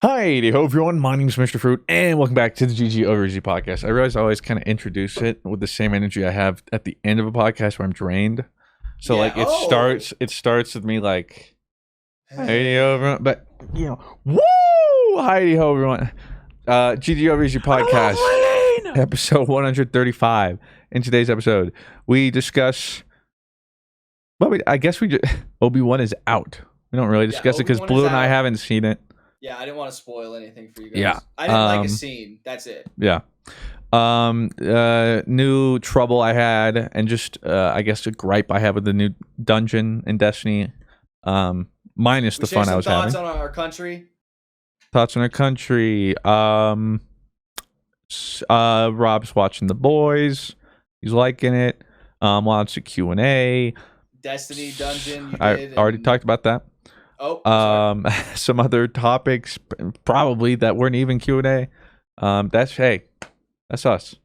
Hi, ho everyone. My name is Mr. Fruit, and welcome back to the GG Over Easy podcast. I realize I always kind of introduce it with the same energy I have at the end of a podcast where I'm drained. So Yeah. like it starts with me like, hi, ho everyone, but woo, hi, ho everyone. GG Over Easy podcast, episode 135. In today's episode, we discuss. Well, I guess we just Obi-Wan is out. We don't really discuss it because Blue and I haven't seen it. Yeah, I didn't want to spoil anything for you guys. Yeah. I didn't like a scene. That's it. Yeah. New trouble I had, and just I guess a gripe I have with the new dungeon in Destiny. Minus the fun I was having. Thoughts on our country. Thoughts on our country. Rob's watching The Boys. He's liking it. Lots of Q&A. Destiny Dungeon. I already talked about that. Oh, some other topics probably that weren't even Q&A. That's us.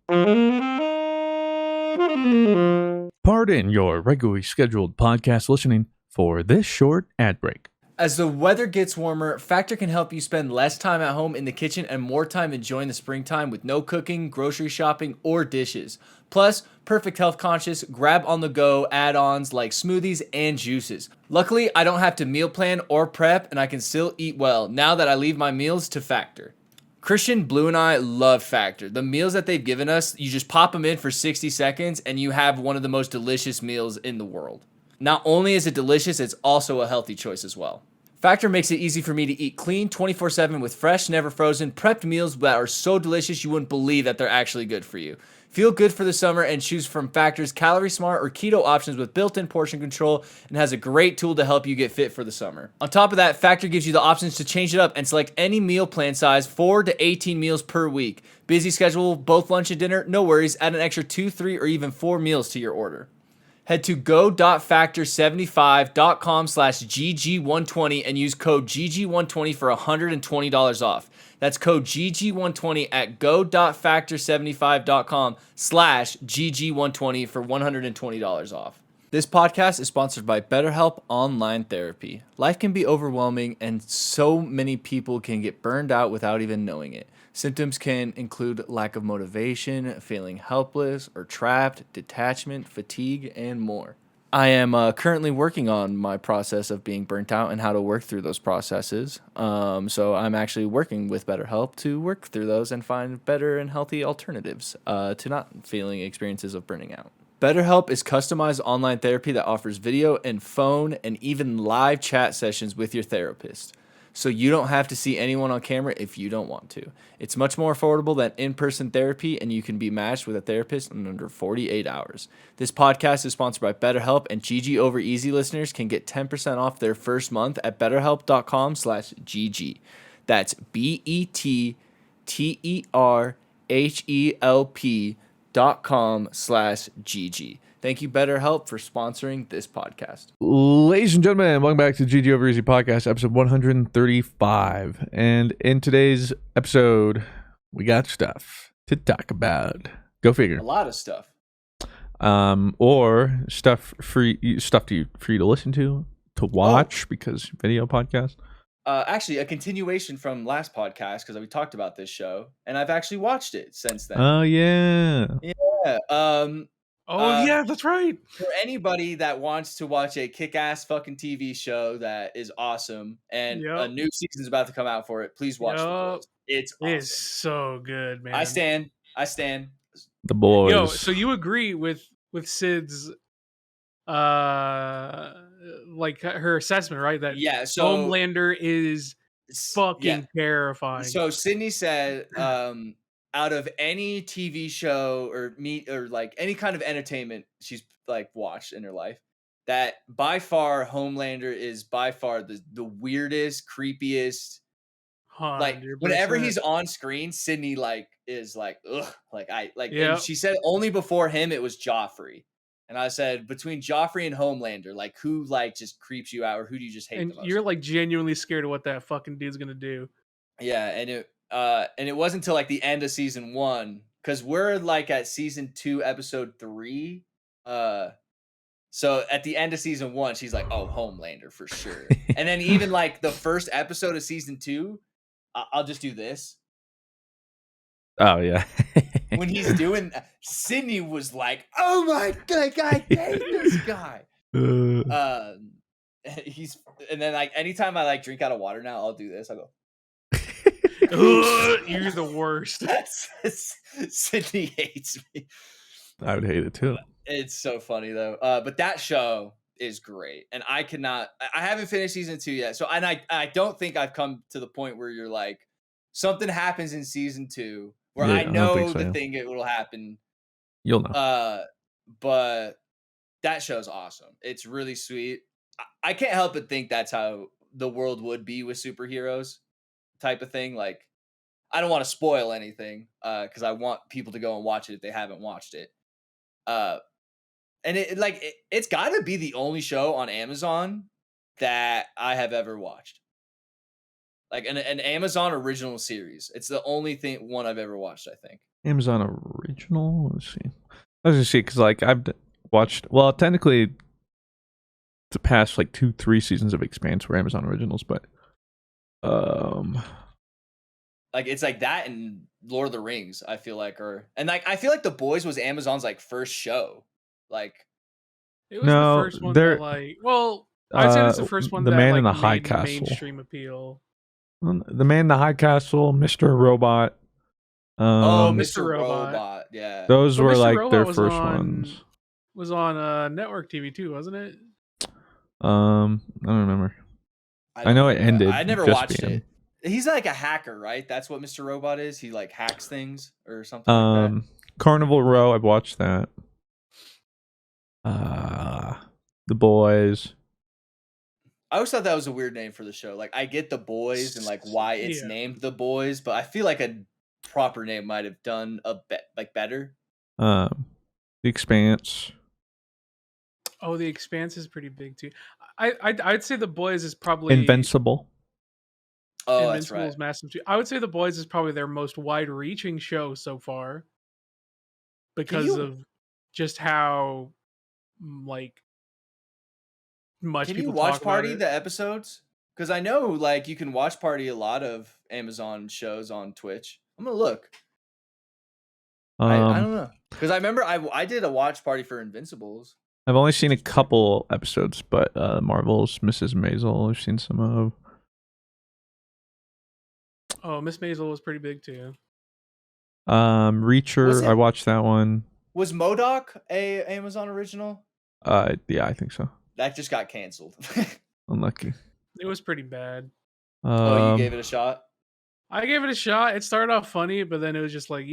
Pardon your regularly scheduled podcast listening for this short ad break. As the weather gets warmer, Factor can help you spend less time at home in the kitchen and more time enjoying the springtime with no cooking, grocery shopping, or dishes. Plus, perfect health conscious, grab on the go add-ons like smoothies and juices. Luckily, I don't have to meal plan or prep, and I can still eat well now that I leave my meals to Factor. Christian, Blue, and I love Factor. The meals that they've given us, you just pop them in for 60 seconds and you have one of the most delicious meals in the world. Not only is it delicious, it's also a healthy choice as well. Factor makes it easy for me to eat clean 24/7 with fresh, never frozen, prepped meals that are so delicious you wouldn't believe that they're actually good for you. Feel good for the summer and choose from Factor's Calorie Smart or Keto options with built-in portion control and has a great tool to help you get fit for the summer. On top of that, Factor gives you the options to change it up and select any meal plan size, 4 to 18 meals per week. Busy schedule, both lunch and dinner? No worries, add an extra 2, 3, or even 4 meals to your order. Head to go.factor75.com/GG120 and use code GG120 for $120 off. That's code GG120 at go.factor75.com/GG120 for $120 off. This podcast is sponsored by BetterHelp Online Therapy. Life can be overwhelming and so many people can get burned out without even knowing it. Symptoms can include lack of motivation, feeling helpless or trapped, detachment, fatigue, and more. I am currently working on my process of being burnt out and how to work through those processes. So I'm actually working with BetterHelp to work through those and find better and healthy alternatives to not feeling experiences of burning out. BetterHelp is customized online therapy that offers video and phone and even live chat sessions with your therapist. So you don't have to see anyone on camera if you don't want to. It's much more affordable than in-person therapy, and you can be matched with a therapist in under 48 hours. This podcast is sponsored by BetterHelp, and GG Over Easy listeners can get 10% off their first month at betterhelp.com/GG. That's BetterHelp.com/GG. Thank you, BetterHelp, for sponsoring this podcast. Ladies and gentlemen, welcome back to GG Over Easy podcast, episode 135. And in today's episode, we got stuff to talk about. Go figure. A lot of stuff. Or stuff for you to listen to watch, because video podcast. Actually, a continuation from last podcast, because we talked about this show, and I've actually watched it since then. Oh yeah. Yeah. Yeah, that's right. For anybody that wants to watch a kick-ass fucking TV show that is awesome, and a new season's about to come out for it, please watch The Boys. It's awesome. It is so good, man. I stand. The Boys. Yo, so you agree with Sid's like her assessment, right? That so Homelander is fucking terrifying. So Sydney said, out of any TV show or like any kind of entertainment she's like watched in her life, that by far Homelander is by far the weirdest, creepiest. 100%. Like whenever he's on screen, Sydney is like, ugh, and she said only before him it was Joffrey. And I said, between Joffrey and Homelander, like who just creeps you out, or who do you just hate the most? You're like genuinely scared of what that fucking dude's gonna do. Yeah, and it wasn't until like the end of season 1, because we're like at season 2, episode 3. So at the end of season 1, she's like, oh, Homelander for sure. And then even like the first episode of season 2, I'll just do this. Oh yeah. When he's doing, Sydney was like, "Oh my god, I hate this guy." He's and then like anytime I like drink out of water now, I'll do this. I'll go. You're the worst. Sydney hates me. I would hate it too. It's so funny though. But that show is great, and I haven't finished season 2 yet. So, and I don't think I've come to the point where you're like, something happens in season 2 where I know the thing it will happen. You'll know. But that show's awesome. It's really sweet. I can't help but think that's how the world would be with superheroes, type of thing. Like, I don't want to spoil anything because I want people to go and watch it if they haven't watched it. And it's got to be the only show on Amazon that I have ever watched. Like an Amazon original series. It's the only one I've ever watched, I think. Amazon original? Let's see. I was going to see, because like I've watched, well, technically the past like 2-3 seasons of Expanse were Amazon originals, but like it's like that and Lord of the Rings, I feel like, and like I feel like The Boys was Amazon's like first show. Like it was the first one that like, well, I'd say it's the first one the that Man like in the made High Castle. Mainstream appeal. The Man in the High Castle, Mr. Robot. Mr. Robot, yeah. Those were Mr. like Robot their first ones. Was on network TV too, wasn't it? I don't remember. I know it ended. I never watched it. He's like a hacker, right? That's what Mr. Robot is. He like hacks things or something like that. Carnival Row, I've watched that. The Boys. I always thought that was a weird name for the show. Like, I get The Boys and like why it's named The Boys, but I feel like a proper name might have done better. The Expanse. Oh, The Expanse is pretty big too. I'd say The Boys is probably Invincible. Oh, that's right. Is massive too. I would say The Boys is probably their most wide-reaching show so far, because of just how like much Can people you watch talk party about it. the episodes? Because I know like you can watch party a lot of Amazon shows on Twitch. I'm gonna look. I don't know, because I remember I did a watch party for Invincibles. I've only seen a couple episodes, but Marvel's Mrs. Maisel I've seen some of. Oh, Miss Maisel was pretty big too. Reacher, I watched that one. Was MODOK a Amazon original? Yeah, I think so. That just got canceled. Unlucky. It was pretty bad. Oh, you gave it a shot? I gave it a shot. It started off funny, but then it was just like,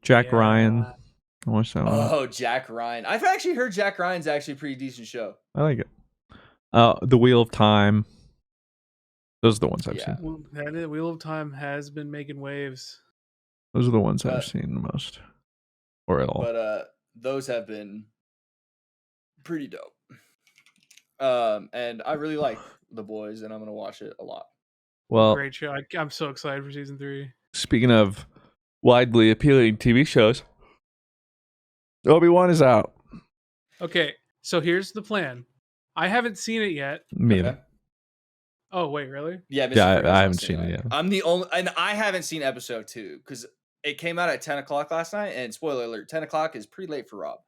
Jack Ryan. I watched that one. Oh, Jack Ryan. I've actually heard Jack Ryan's actually a pretty decent show. I like it. The Wheel of Time. Those are the ones I've seen. That Wheel of Time has been making waves. Those are the ones I've seen the most. Or at all. But those have been pretty dope. And I really like The Boys, and I'm going to watch it a lot. Well, great show. I'm so excited for season 3. Speaking of widely appealing TV shows, Obi-Wan is out. Okay, so here's the plan. I haven't seen it yet. Me either. Oh, wait, really? Yeah, I haven't seen it yet. I'm the only, and I haven't seen episode 2 because it came out at 10 o'clock last night, and spoiler alert, 10 o'clock is pretty late for Rob.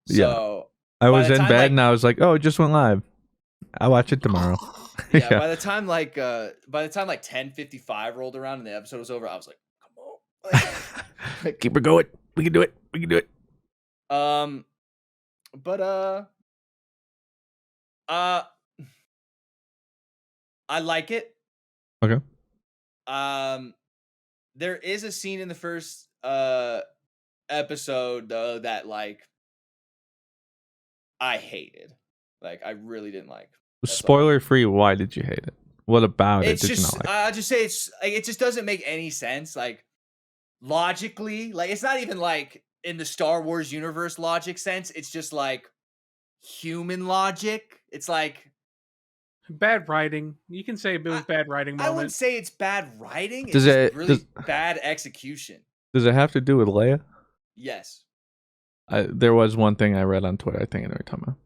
So I was in bed and I was like, oh, it just went live. I'll watch it tomorrow. Yeah, by the time 10:55 rolled around and the episode was over, I was like, come on. Keep it going. We can do it. We can do it. But I like it. Okay. There is a scene in the first episode though that like I hated. Like I really didn't like. Spoiler free, why did you hate it? What about it did you not like? I'll just say it's like it just doesn't make any sense. Like logically, like it's not even like in the Star Wars universe logic sense. It's just like human logic. It's like bad writing. You can say it was bad writing moment. I wouldn't say it's bad writing. It's really bad execution. Does it have to do with Leia? Yes. There was one thing I read on Twitter. I think I know what you're talking about.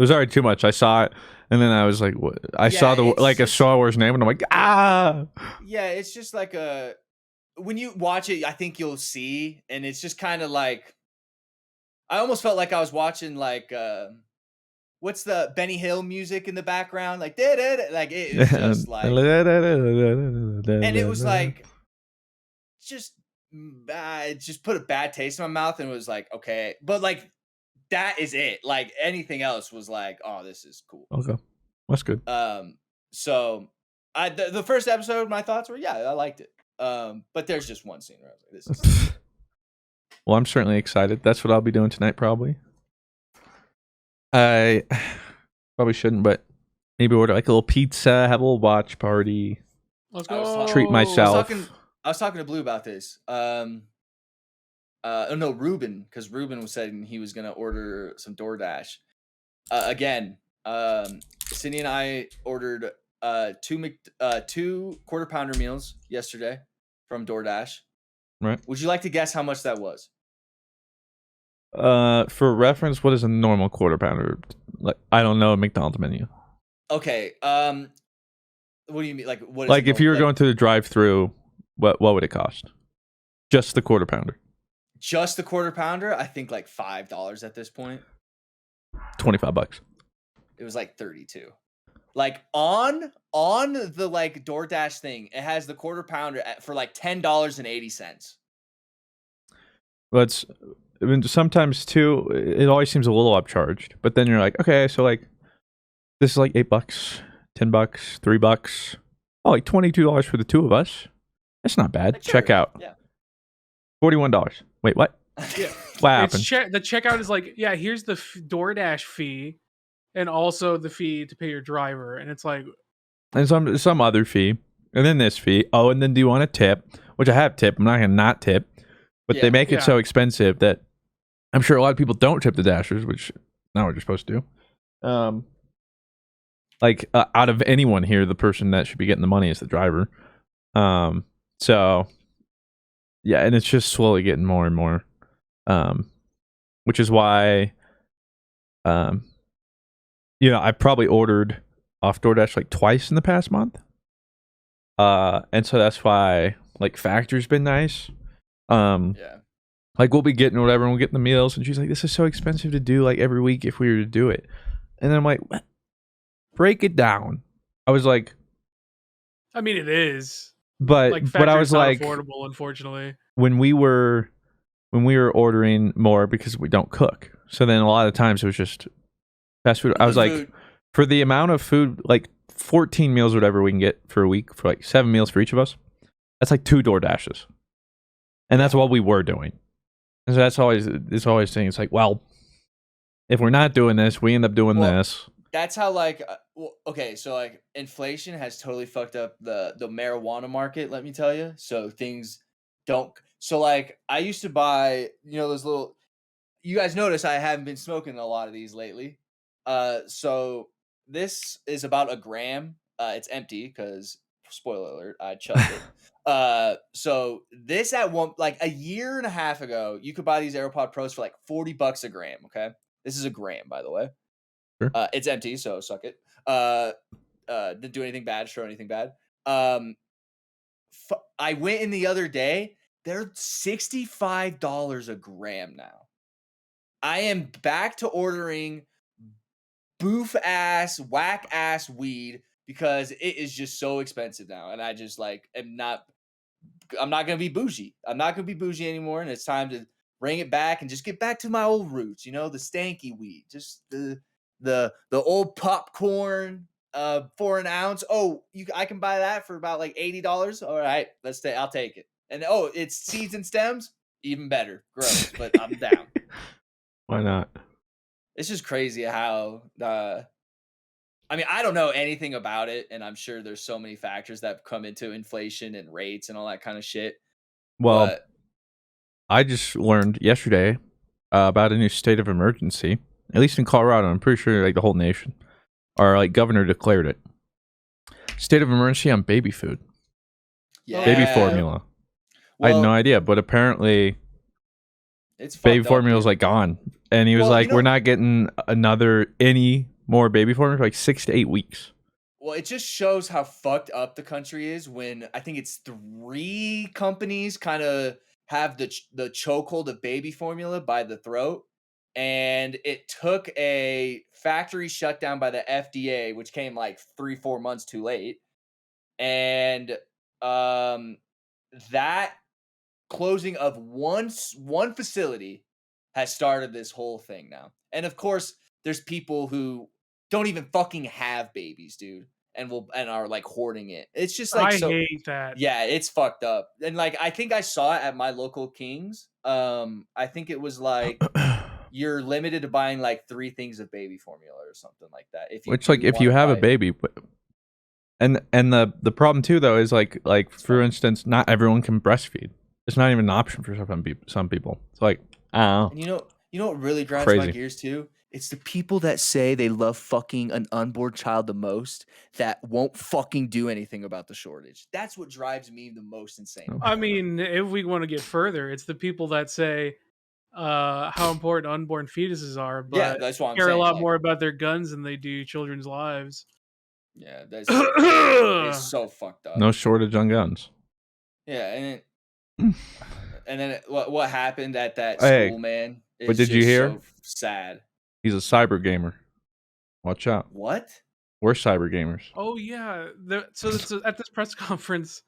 was already too much. I saw it, and then I was like, "What?" I saw a Star Wars name, and I'm like, "Ah!" Yeah, it's just like when you watch it, I think you'll see, and it's just kind of like I almost felt like I was watching like what's the Benny Hill music in the background, like like it was just like, and it was like just it just put a bad taste in my mouth, and it was like okay, but like that is it. Like anything else was like, oh, this is cool. Okay, that's good. So the first episode, my thoughts were, yeah, I liked it. But there's just one scene where I was like, this is. Well, I'm certainly excited. That's what I'll be doing tonight, probably. I probably shouldn't, but maybe order like a little pizza, have a little watch party. Let's go. Treat myself. I was talking to Blue about this. No, Ruben, because Ruben was saying he was gonna order some DoorDash. Again, Cindy and I ordered two quarter pounder meals yesterday from DoorDash. Right. Would you like to guess how much that was? For reference, what is a normal quarter pounder? Like, I don't know a McDonald's menu. Okay. What do you mean? Like what? Like if you were going to the drive-through, what would it cost? Just the quarter pounder. Just the quarter pounder, I think like $5 at this point. $25. It was like 32. Like on the like DoorDash thing, it has the quarter pounder for like $10.80. But I mean, sometimes too, it always seems a little upcharged. But then you're like, okay, so like this is like $8, $10, $3. Oh, like $22 for the two of us. That's not bad. Like, sure. Check out. Yeah. $41. Wait, what? Yeah. What happened? The checkout is like, yeah, here's the DoorDash fee, and also the fee to pay your driver, and it's like, and some other fee, and then this fee. Oh, and then do you want a tip? Which I have tip. I'm not gonna not tip, but they make it so expensive that I'm sure a lot of people don't tip the Dashers, which not what you're supposed to do. Out of anyone here, the person that should be getting the money is the driver. So yeah, and it's just slowly getting more and more. Which is why, I probably ordered off DoorDash like twice in the past month. And so that's why like Factor's been nice. Like we'll be getting whatever and we'll get the meals, and she's like, this is so expensive to do like every week if we were to do it. And then I'm like, what? Break it down. I was like, I mean, it is. But like, but I was like, affordable, unfortunately. When we were ordering more because we don't cook, so then a lot of times it was just fast food. I was like, for the amount of food, like 14 meals, or whatever we can get for a week, for like 7 meals for each of us, that's like 2 DoorDashes, and that's what we were doing. And so that's always saying, it's like, well, if we're not doing this, we end up doing this. That's how like okay, so like inflation has totally fucked up the marijuana market, let me tell you. So things don't. So like I used to buy, those little. You guys notice I haven't been smoking a lot of these lately. So this is about a gram. It's empty because spoiler alert, I chugged it. So this at a year and a half ago, you could buy these AirPod Pros for like $40 a gram. Okay, this is a gram, by the way. Sure. It's empty, so suck it. Didn't do anything bad, show anything bad. I went in the other day. They're $65 a gram now. I am back to ordering boof ass, whack ass weed because it is just so expensive now, and I just like I'm not gonna be bougie. I'm not gonna be bougie anymore, and it's time to bring it back and just get back to my old roots. The stanky weed, just the old popcorn for an ounce. Oh, I can buy that for about like $80. All right, I'll take it. And it's seeds and stems, even better. Gross, but I'm down. Why not? It's just crazy how I mean, I don't know anything about it, and I'm sure there's so many factors that come into inflation and rates and all that kind of shit. Well, I just learned yesterday about a new state of emergency. At least in Colorado, I'm pretty sure like the whole nation. Our like governor declared it. State of emergency on baby food. Yeah. Baby formula. Well, I had no idea, but apparently It's baby fucked up, formula was dude. like gone, and he was Well, like, you know- "We're not getting any more baby formula for like 6 to 8 weeks." Well, it just shows how fucked up the country is when I think it's 3 companies kind of have the chokehold of baby formula by the throat, and it took a factory shutdown by the FDA, which came like 3-4 months too late, and that closing of one facility has started this whole thing now. And of course, there's people who don't even fucking have babies, dude, and are like hoarding it. It's just like I hate that. Yeah, it's fucked up. And like I think I saw it at my local King's. I think it was like you're limited to buying like 3 things of baby formula or something like that. If you have a baby, and the problem too though is like for instance, not everyone can breastfeed. It's not even an option for some people. It's like, I don't know. And you know what really grinds Crazy. my gears too? It's the people that say they love fucking an unborn child the most that won't fucking do anything about the shortage. That's what drives me the most insane. I mean, if we want to get further, it's the people that say how important unborn fetuses are, but Yeah, that's what I'm care saying. a lot like, more about their guns than they do children's lives. Yeah, that's it's so fucked up. No shortage on guns. Yeah, and then what happened at that Hey, school, man? but did you hear? So sad. He's a cyber gamer. Watch out. What? We're cyber gamers. Oh yeah. So at this press conference,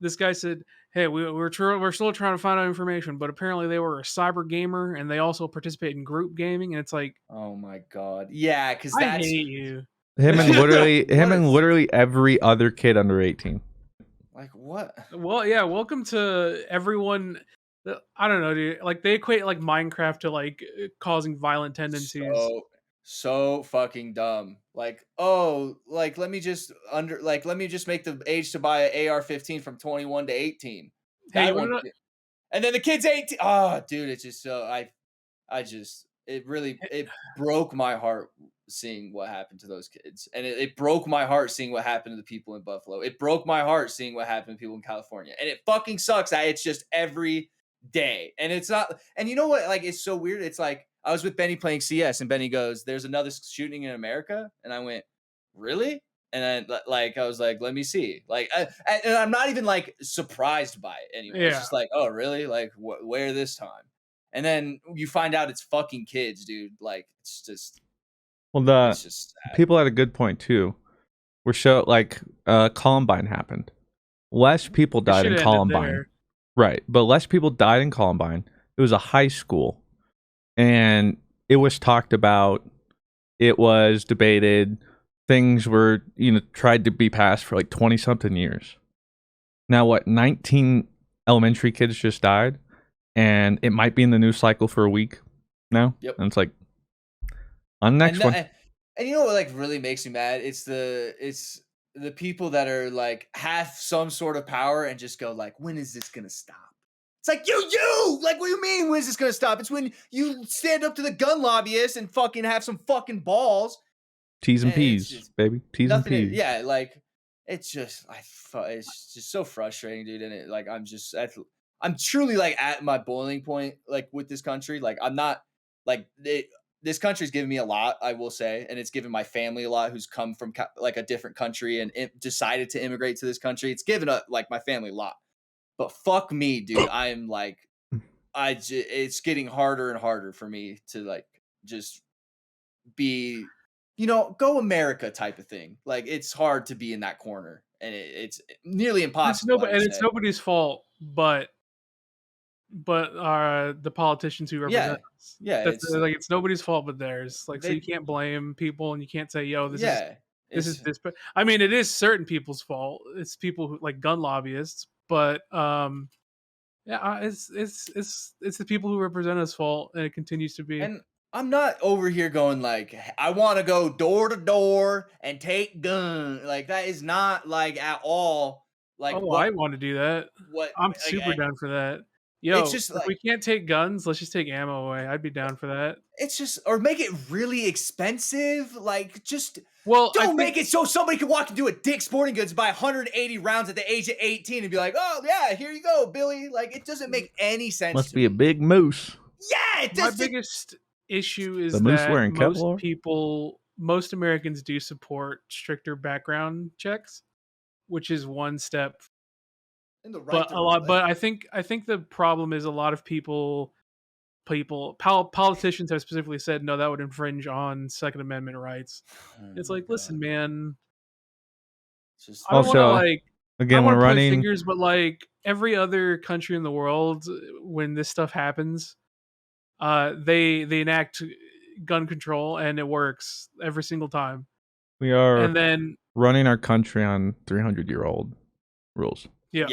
this guy said, "Hey, we're still trying to find out information, but apparently they were a cyber gamer and they also participate in group gaming." And it's like, oh my god, yeah, because I that's hate you. Him and literally every other kid under 18. like what? Well, yeah. Welcome to everyone. I don't know, dude. Like they equate like Minecraft to like causing violent tendencies. So fucking dumb. Like, oh, like let me just make the age to buy an AR-15 from 21 to 18. Hey, and then the kid's 18. Oh, dude, it's just so it broke my heart seeing what happened to those kids. And it broke my heart seeing what happened to the people in Buffalo. It broke my heart seeing what happened to people in California. And it fucking sucks that it's just every day. And it's not, and you know what? Like, it's so weird. It's like, I was with Benny playing CS and Benny goes, "There's another shooting in America." And I went, "Really?" And then like, I was like, "Let me see." Like, and I'm not even like surprised by it anymore. Yeah. It's just like, "Oh, really? Like, where this time?" And then you find out it's fucking kids, dude. Like, it's just. Well, it's just sad. People had a good point too. Columbine happened. Less people died in Columbine. Right. But less people died in Columbine. It was a high school. And it was talked about. It was debated. Things were, tried to be passed for like 20-something years. Now, 19 elementary kids just died? And it might be in the news cycle for a week now. Yep. And it's like, on the next one. And you know what like really makes me mad? It's the people that are like have some sort of power and just go like, when is this gonna stop? It's like you like, what do you mean? When is this gonna stop? It's when you stand up to the gun lobbyists and fucking have some fucking balls. T's and P's, baby. T's and P's. Yeah, like it's just it's just so frustrating, dude. And I'm truly like at my boiling point, like with this country. Like I'm not like this country's given me a lot, I will say, and it's given my family a lot who's come from like a different country and decided to immigrate to this country. It's given like my family a lot. But fuck me, dude. I am like, it's getting harder and harder for me to like just be, go America type of thing. Like it's hard to be in that corner, and it's nearly impossible. It's nobody's fault, but the politicians who represent us. Yeah, it's nobody's fault but theirs. Like, so you can't blame people, and you can't say, "Yo, this is this." But I mean, it is certain people's fault. It's people who like gun lobbyists, but it's the people who represent us fault, and it continues to be. And I'm not over here going like, I want to go door to door and take guns. Like that is not like at all. Like, I want to do that. I'm super down for that. Yo, it's just if we can't take guns, let's just take ammo away. I'd be down for that. It's just, or make it really expensive. Like, just don't make it so somebody can walk into a Dick's Sporting Goods and buy 180 rounds at the age of 18 and be like, "Oh yeah, here you go, Billy." Like, it doesn't make any sense. Must be a big moose. Yeah, my biggest issue is The moose that wearing Kevlar? most Americans do support stricter background checks, which is one step. In the right But I think the problem is a lot of politicians have specifically said no, that would infringe on Second Amendment rights. It's like, listen, man, I don't want to like. I again, want we're to point running. fingers, but like every other country in the world, when this stuff happens, they enact gun control and it works every single time. We are And then running our country on 300-year-old rules. yeah.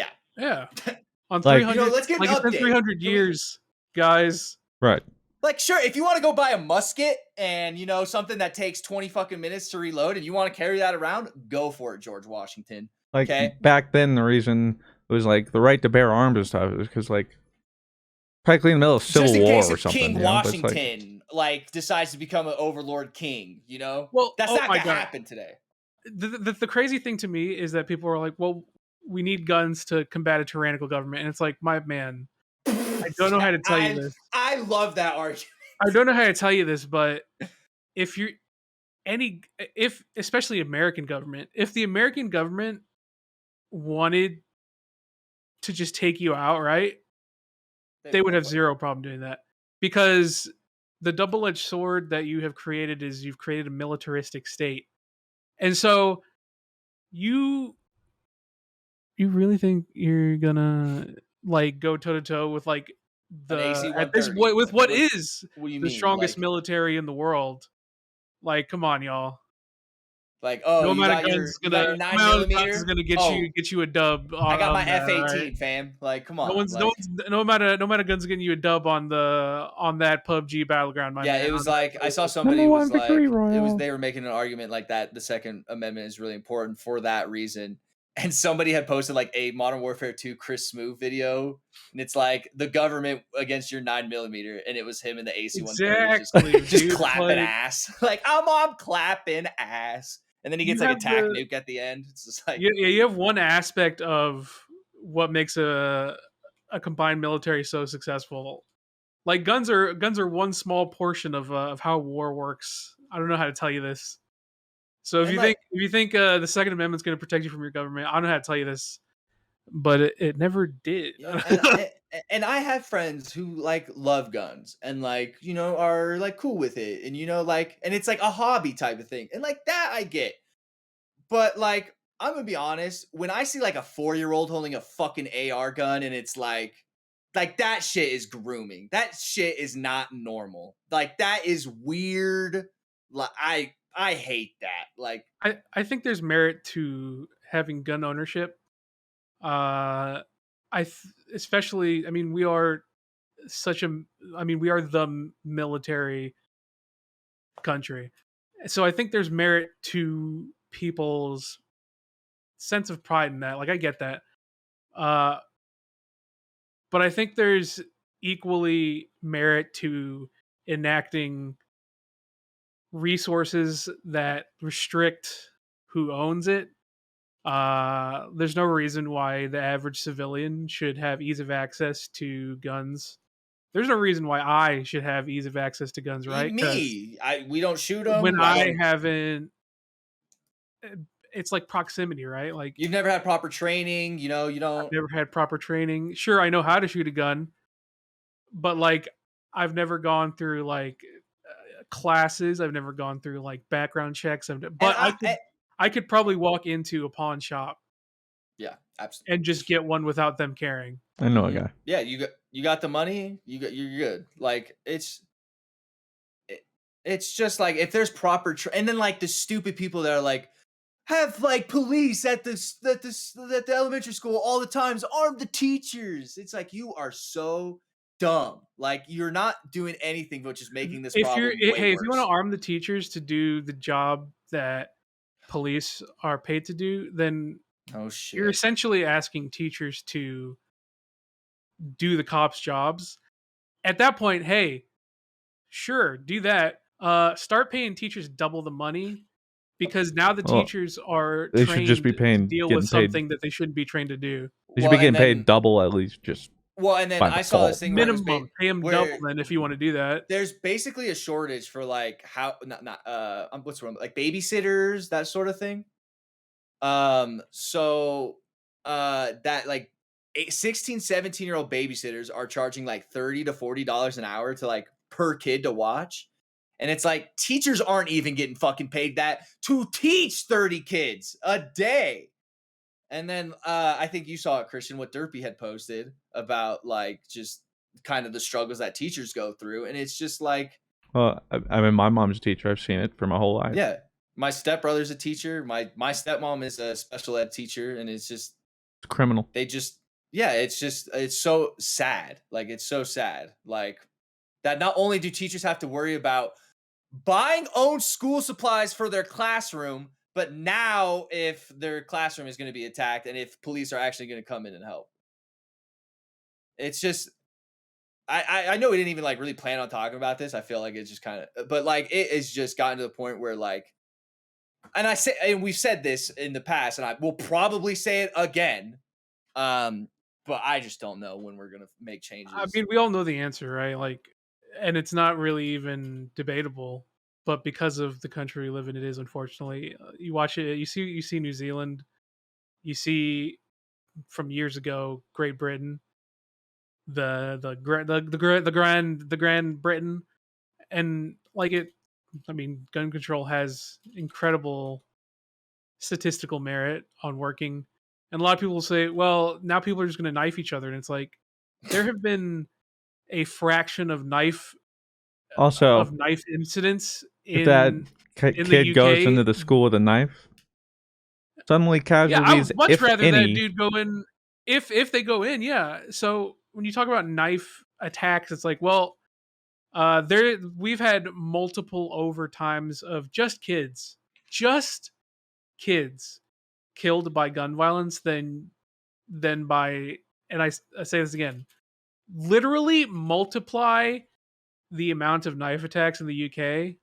On Like, 300, let's get an it's been update. 300 years, guys. Right. Like, sure, if you want to go buy a musket and, something that takes 20 fucking minutes to reload and you want to carry that around, go for it, George Washington. Like, okay? Back then, the reason it was, like, the right to bear arms and stuff is because, like, practically in the middle of Civil War or something. King Washington, decides to become an overlord king, Well, that's not going to happen today. The crazy thing to me is that people are like, well, we need guns to combat a tyrannical government. And it's like, my man, I don't know how to tell you this. I love that argument. I don't know how to tell you this, but if especially American government, if the American government wanted to just take you out, right? They would have zero problem doing that, because the double-edged sword that you have created is you've created a militaristic state. And so you really think you're gonna like go toe to toe with like what is the strongest military in the world? Like, come on, y'all. Like, no amount of guns is gonna get you a dub. I got my F-18, right? fam. Like, come on. No amount of guns getting you a dub on that PUBG battleground. It was like I saw somebody was like they were making an argument like that the Second Amendment is really important for that reason. And somebody had posted like a Modern Warfare 2 Chris Smoove video, and it's like the government against your 9mm, and it was him in the AC-130 just clapping ass. Like, I'm clapping ass. And then he gets like a tac nuke at the end. It's just like you have one aspect of what makes a combined military so successful. Like guns are one small portion of how war works. I don't know how to tell you this. So if you think the Second Amendment's going to protect you from your government, I don't know how to tell you this, but it never did. And I have friends who like love guns and like are like cool with it, and and it's like a hobby type of thing, and like that I get. But like I'm gonna be honest, when I see like a 4-year-old holding a fucking AR gun, and it's like that shit is grooming. That shit is not normal. Like that is weird. Like I hate that. Like I think there's merit to having gun ownership. Especially, I mean, we are the military country. So I think there's merit to people's sense of pride in that. Like I get that. But I think there's equally merit to enacting resources that restrict who owns it. There's no reason why the average civilian should have ease of access to guns. There's no reason why I should have ease of access to guns, right? We don't shoot them. When I haven't, it's like proximity, right? Like you've never had proper training. You don't. I've never had proper training. Sure, I know how to shoot a gun, but like I've never gone through like classes. I've never gone through like background checks. I could probably walk into a pawn shop. Yeah, absolutely. And just get one without them caring. I know a guy. Yeah, you got the money. You're good. Like it's just like if there's proper and then like the stupid people that are like have like police at the elementary school all the times arm the teachers. It's like you are so dumb. Like you're not doing anything but just making this problem way worse. If you want to arm the teachers to do the job that police are paid to do, then you're essentially asking teachers to do the cops' jobs. At that point, hey, sure, do that. Start paying teachers double the money, because now the teachers are they should just be paying to deal with something that they shouldn't be trained to do. They should be getting paid double at least. Just Well, and then I saw this thing minimum pay them double then if you want to do that. There's basically a shortage for like what's wrong, like babysitters, that sort of thing. So that like 16, 17-year-old babysitters are charging like $30 to $40 an hour to like per kid to watch. And it's like teachers aren't even getting fucking paid that to teach 30 kids a day. And then I think you saw it, Christian, what Derpy had posted about like just kind of the struggles that teachers go through. And it's just like, well, I mean, my mom's a teacher. I've seen it for my whole life. Yeah. My stepbrother's a teacher. My stepmom is a special ed teacher. And it's just criminal. It's so sad. Like, it's so sad. Like, that not only do teachers have to worry about buying own school supplies for their classroom, but now if their classroom is going to be attacked and if police are actually going to come in and help. It's just, I know we didn't even like really plan on talking about this. I feel like it's just kind of, but like it is just gotten to the point where like, and we've said this in the past and I will probably say it again. But I just don't know when we're going to make changes. I mean, we all know the answer, right? Like, and it's not really even debatable, but because of the country we live in, it is, unfortunately. You watch it, you see New Zealand, you see from years ago Great Britain, the Grand Britain, and like it. I mean, gun control has incredible statistical merit on working, and a lot of people will say, "Well, now people are just going to knife each other," and it's like there have been a fraction of knife incidents in that kid goes into the school with a knife. Suddenly casualties. Yeah, I would much rather that dude go in if they go in. Yeah. So when you talk about knife attacks, it's like, well, we've had multiple overtimes of just kids killed by gun violence than by, and I say this again, literally multiply the amount of knife attacks in the UK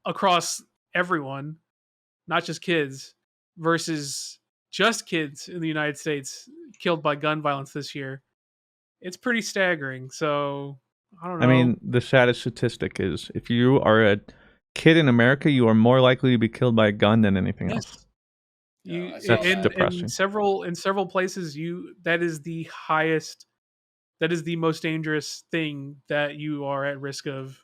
across everyone, not just kids, versus just kids in the United States killed by gun violence this year. It's pretty staggering. So I don't know. I mean, the saddest statistic is if you are a kid in America, you are more likely to be killed by a gun than anything else. That's depressing. In several places, that is the highest. That is the most dangerous thing that you are at risk of.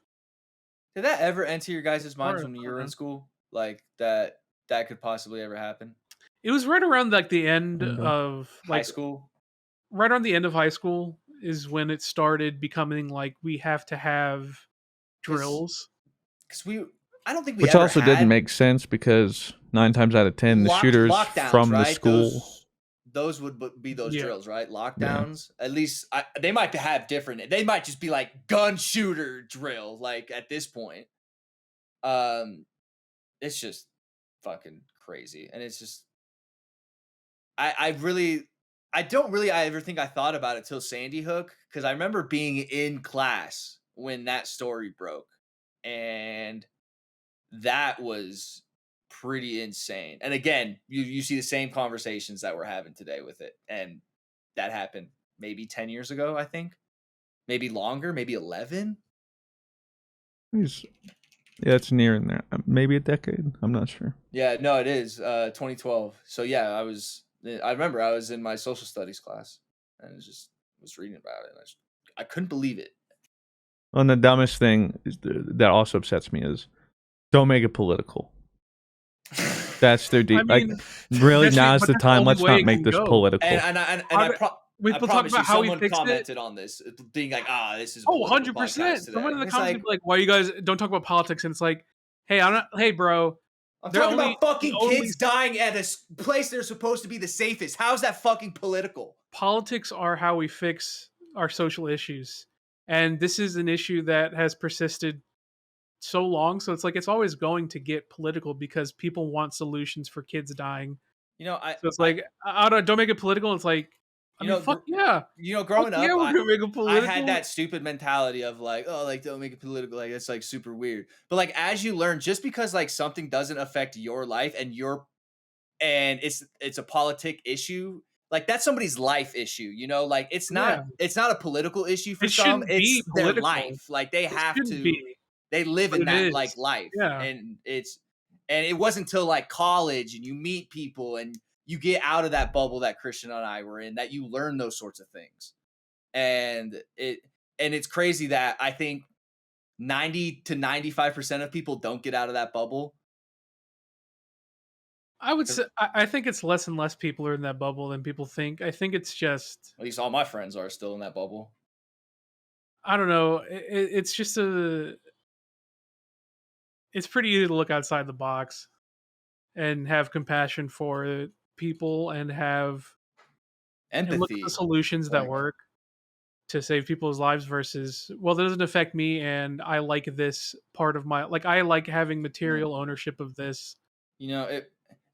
Did that ever enter your guys' minds when you were in school? Like that could possibly ever happen? It was right around like the end of high school. Right around the end of high school is when it started becoming like we have to have drills. Because I don't think we Which ever also had... didn't make sense because 9 times out of 10, the shooters from the school. Those would be those drills, right? Lockdowns. Yeah. At least they might have different. They might just be like gun shooter drill. Like at this point, it's just fucking crazy, and it's just I don't really ever think I thought about it till Sandy Hook, because I remember being in class when that story broke, and that was pretty insane. And again, you see the same conversations that we're having today with it, and that happened maybe 10 years ago, I think, maybe longer, maybe 11. Yeah, it's near in there, maybe a decade. I'm not sure. Yeah, no, it is 2012. So yeah, I remember I was in my social studies class and was reading about it, and I couldn't believe it. And the dumbest thing that also upsets me is don't make it political. That's their deep. I mean, like, really, now's the time. Let's not make this political. We talk about how we fixed commented on this, being like, this is 100%. Someone in the comments like, why you guys don't talk about politics? And it's like, hey, bro. I'm talking about fucking kids dying at a place they're supposed to be the safest. How's that fucking political? Politics are how we fix our social issues. And this is an issue that has persisted so long. So it's like, it's always going to get political because people want solutions for kids dying. So it's like, don't make it political. It's like, fuck yeah. Growing up, I had that stupid mentality of like, don't make it political. Like, it's like super weird. But like, as you learn, just because like something doesn't affect your life and it's a politic issue, like that's somebody's life issue, you know, like it's not a political issue for some, it's their life. Like they have to they live in that like life. And it wasn't until like college and you meet people and you get out of that bubble that Christian and I were in that you learn those sorts of things. And it's crazy that I think 90 to 95% of people don't get out of that bubble. I would say I think it's less and less people are in that bubble than people think. I think it's just, at least all my friends are still in that bubble. I don't know. It's just it's pretty easy to look outside the box and have compassion for people and have empathy and look at the solutions that work to save people's lives versus, well, that doesn't affect me and I like this part of my, like I like having material ownership of this. You know,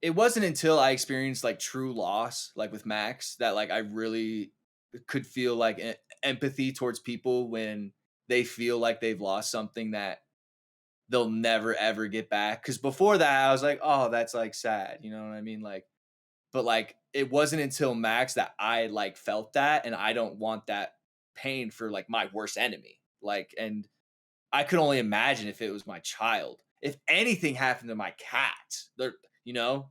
it wasn't until I experienced like true loss, like with Max, that like I really could feel like empathy towards people when they feel like they've lost something that they'll never ever get back. Because before that, I was like, oh, that's like sad, you know what I mean? Like, but like it wasn't until Max that I like felt that, and I don't want that pain for like my worst enemy. Like, and I could only imagine if it was my child. If anything happened to my cat, you know,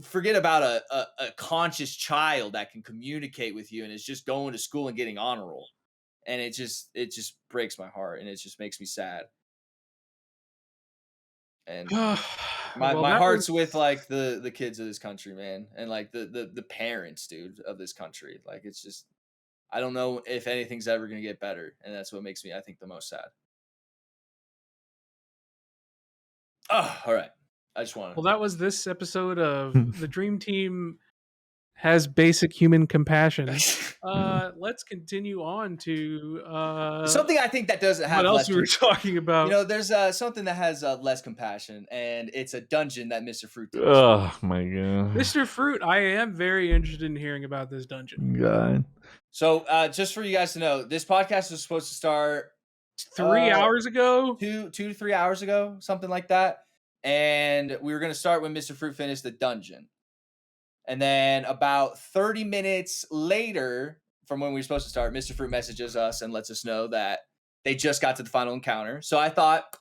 forget about a conscious child that can communicate with you and is just going to school and getting honor roll. And it just breaks my heart and it just makes me sad. And my heart's with like the kids of this country, man. And like the parents, dude, of this country. Like it's just, I don't know if anything's ever going to get better. And that's what makes me, I think, the most sad. Oh, all right. I just want to. Well, that was this episode of The Dream Team Has Basic Human Compassion. Let's continue on to something I think that doesn't have. What else we were talking about? You know, there's something that has less compassion, and it's a dungeon that Mr. Fruit does. Oh my god, Mr. Fruit! I am very interested in hearing about this dungeon. God. So, just for you guys to know, this podcast was supposed to start 3 hours ago, 2 to 3 hours ago, something like that. And we were going to start when Mr. Fruit finished the dungeon. And then about 30 minutes later from when we were supposed to start, Mr. Fruit messages us and lets us know that they just got to the final encounter. So I thought,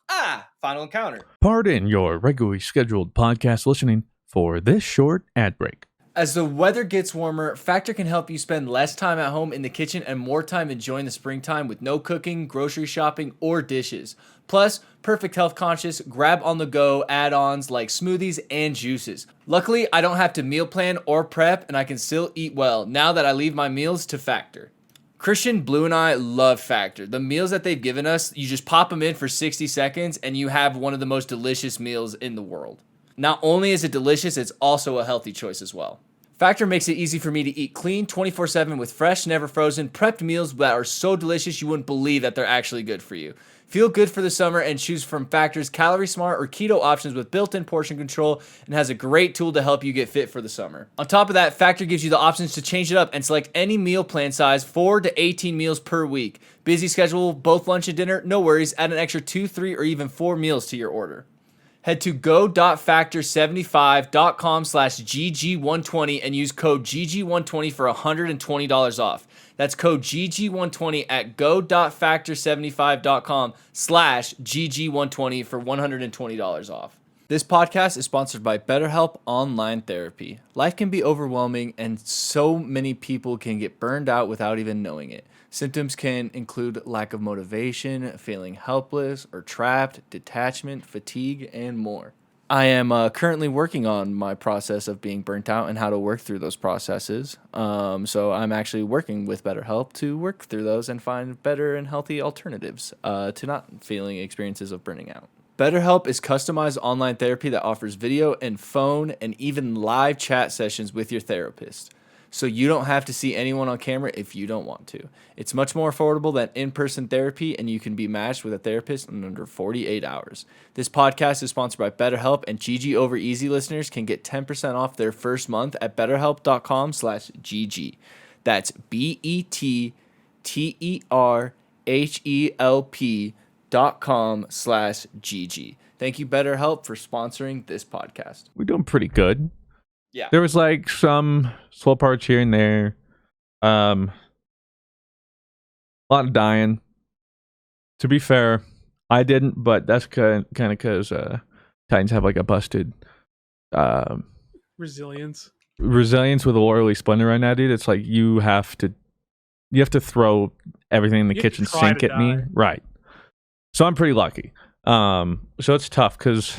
final encounter. Pardon your regularly scheduled podcast listening for this short ad break. As the weather gets warmer, Factor can help you spend less time at home in the kitchen and more time enjoying the springtime with no cooking, grocery shopping, or dishes. Plus, perfect health conscious, grab on the go add-ons like smoothies and juices. Luckily, I don't have to meal plan or prep and I can still eat well now that I leave my meals to Factor. Christian, Blue, and I love Factor. The meals that they've given us, you just pop them in for 60 seconds and you have one of the most delicious meals in the world. Not only is it delicious, it's also a healthy choice as well. Factor makes it easy for me to eat clean 24/7 with fresh, never frozen, prepped meals that are so delicious you wouldn't believe that they're actually good for you. Feel good for the summer and choose from Factor's Calorie Smart or Keto options with built-in portion control and has a great tool to help you get fit for the summer. On top of that, Factor gives you the options to change it up and select any meal plan size, 4 to 18 meals per week. Busy schedule, both lunch and dinner? No worries, add an extra 2, 3, or even 4 meals to your order. Head to go.factor75.com/GG120 and use code GG120 for $120 off. That's code GG120 at go.factor75.com/GG120 for $120 off. This podcast is sponsored by BetterHelp Online Therapy. Life can be overwhelming and so many people can get burned out without even knowing it. Symptoms can include lack of motivation, feeling helpless or trapped, detachment, fatigue, and more. I am currently working on my process of being burnt out and how to work through those processes. So I'm actually working with BetterHelp to work through those and find better and healthy alternatives to not feeling experiences of burning out. BetterHelp is customized online therapy that offers video and phone and even live chat sessions with your therapist. So you don't have to see anyone on camera if you don't want to. It's much more affordable than in-person therapy, and you can be matched with a therapist in under 48 hours. This podcast is sponsored by BetterHelp, and GG Over Easy listeners can get 10% off their first month at betterhelp.com/GG. That's BetterHelp.com/GG. Thank you, BetterHelp, for sponsoring this podcast. We're doing pretty good. Yeah. There was like some slow parts here and there. A lot of dying. To be fair, I didn't, but that's kind of because Titans have like a busted resilience with a Loreley Splendor right now, dude. It's like you have to throw everything in the kitchen sink at me, right? So I'm pretty lucky. So it's tough because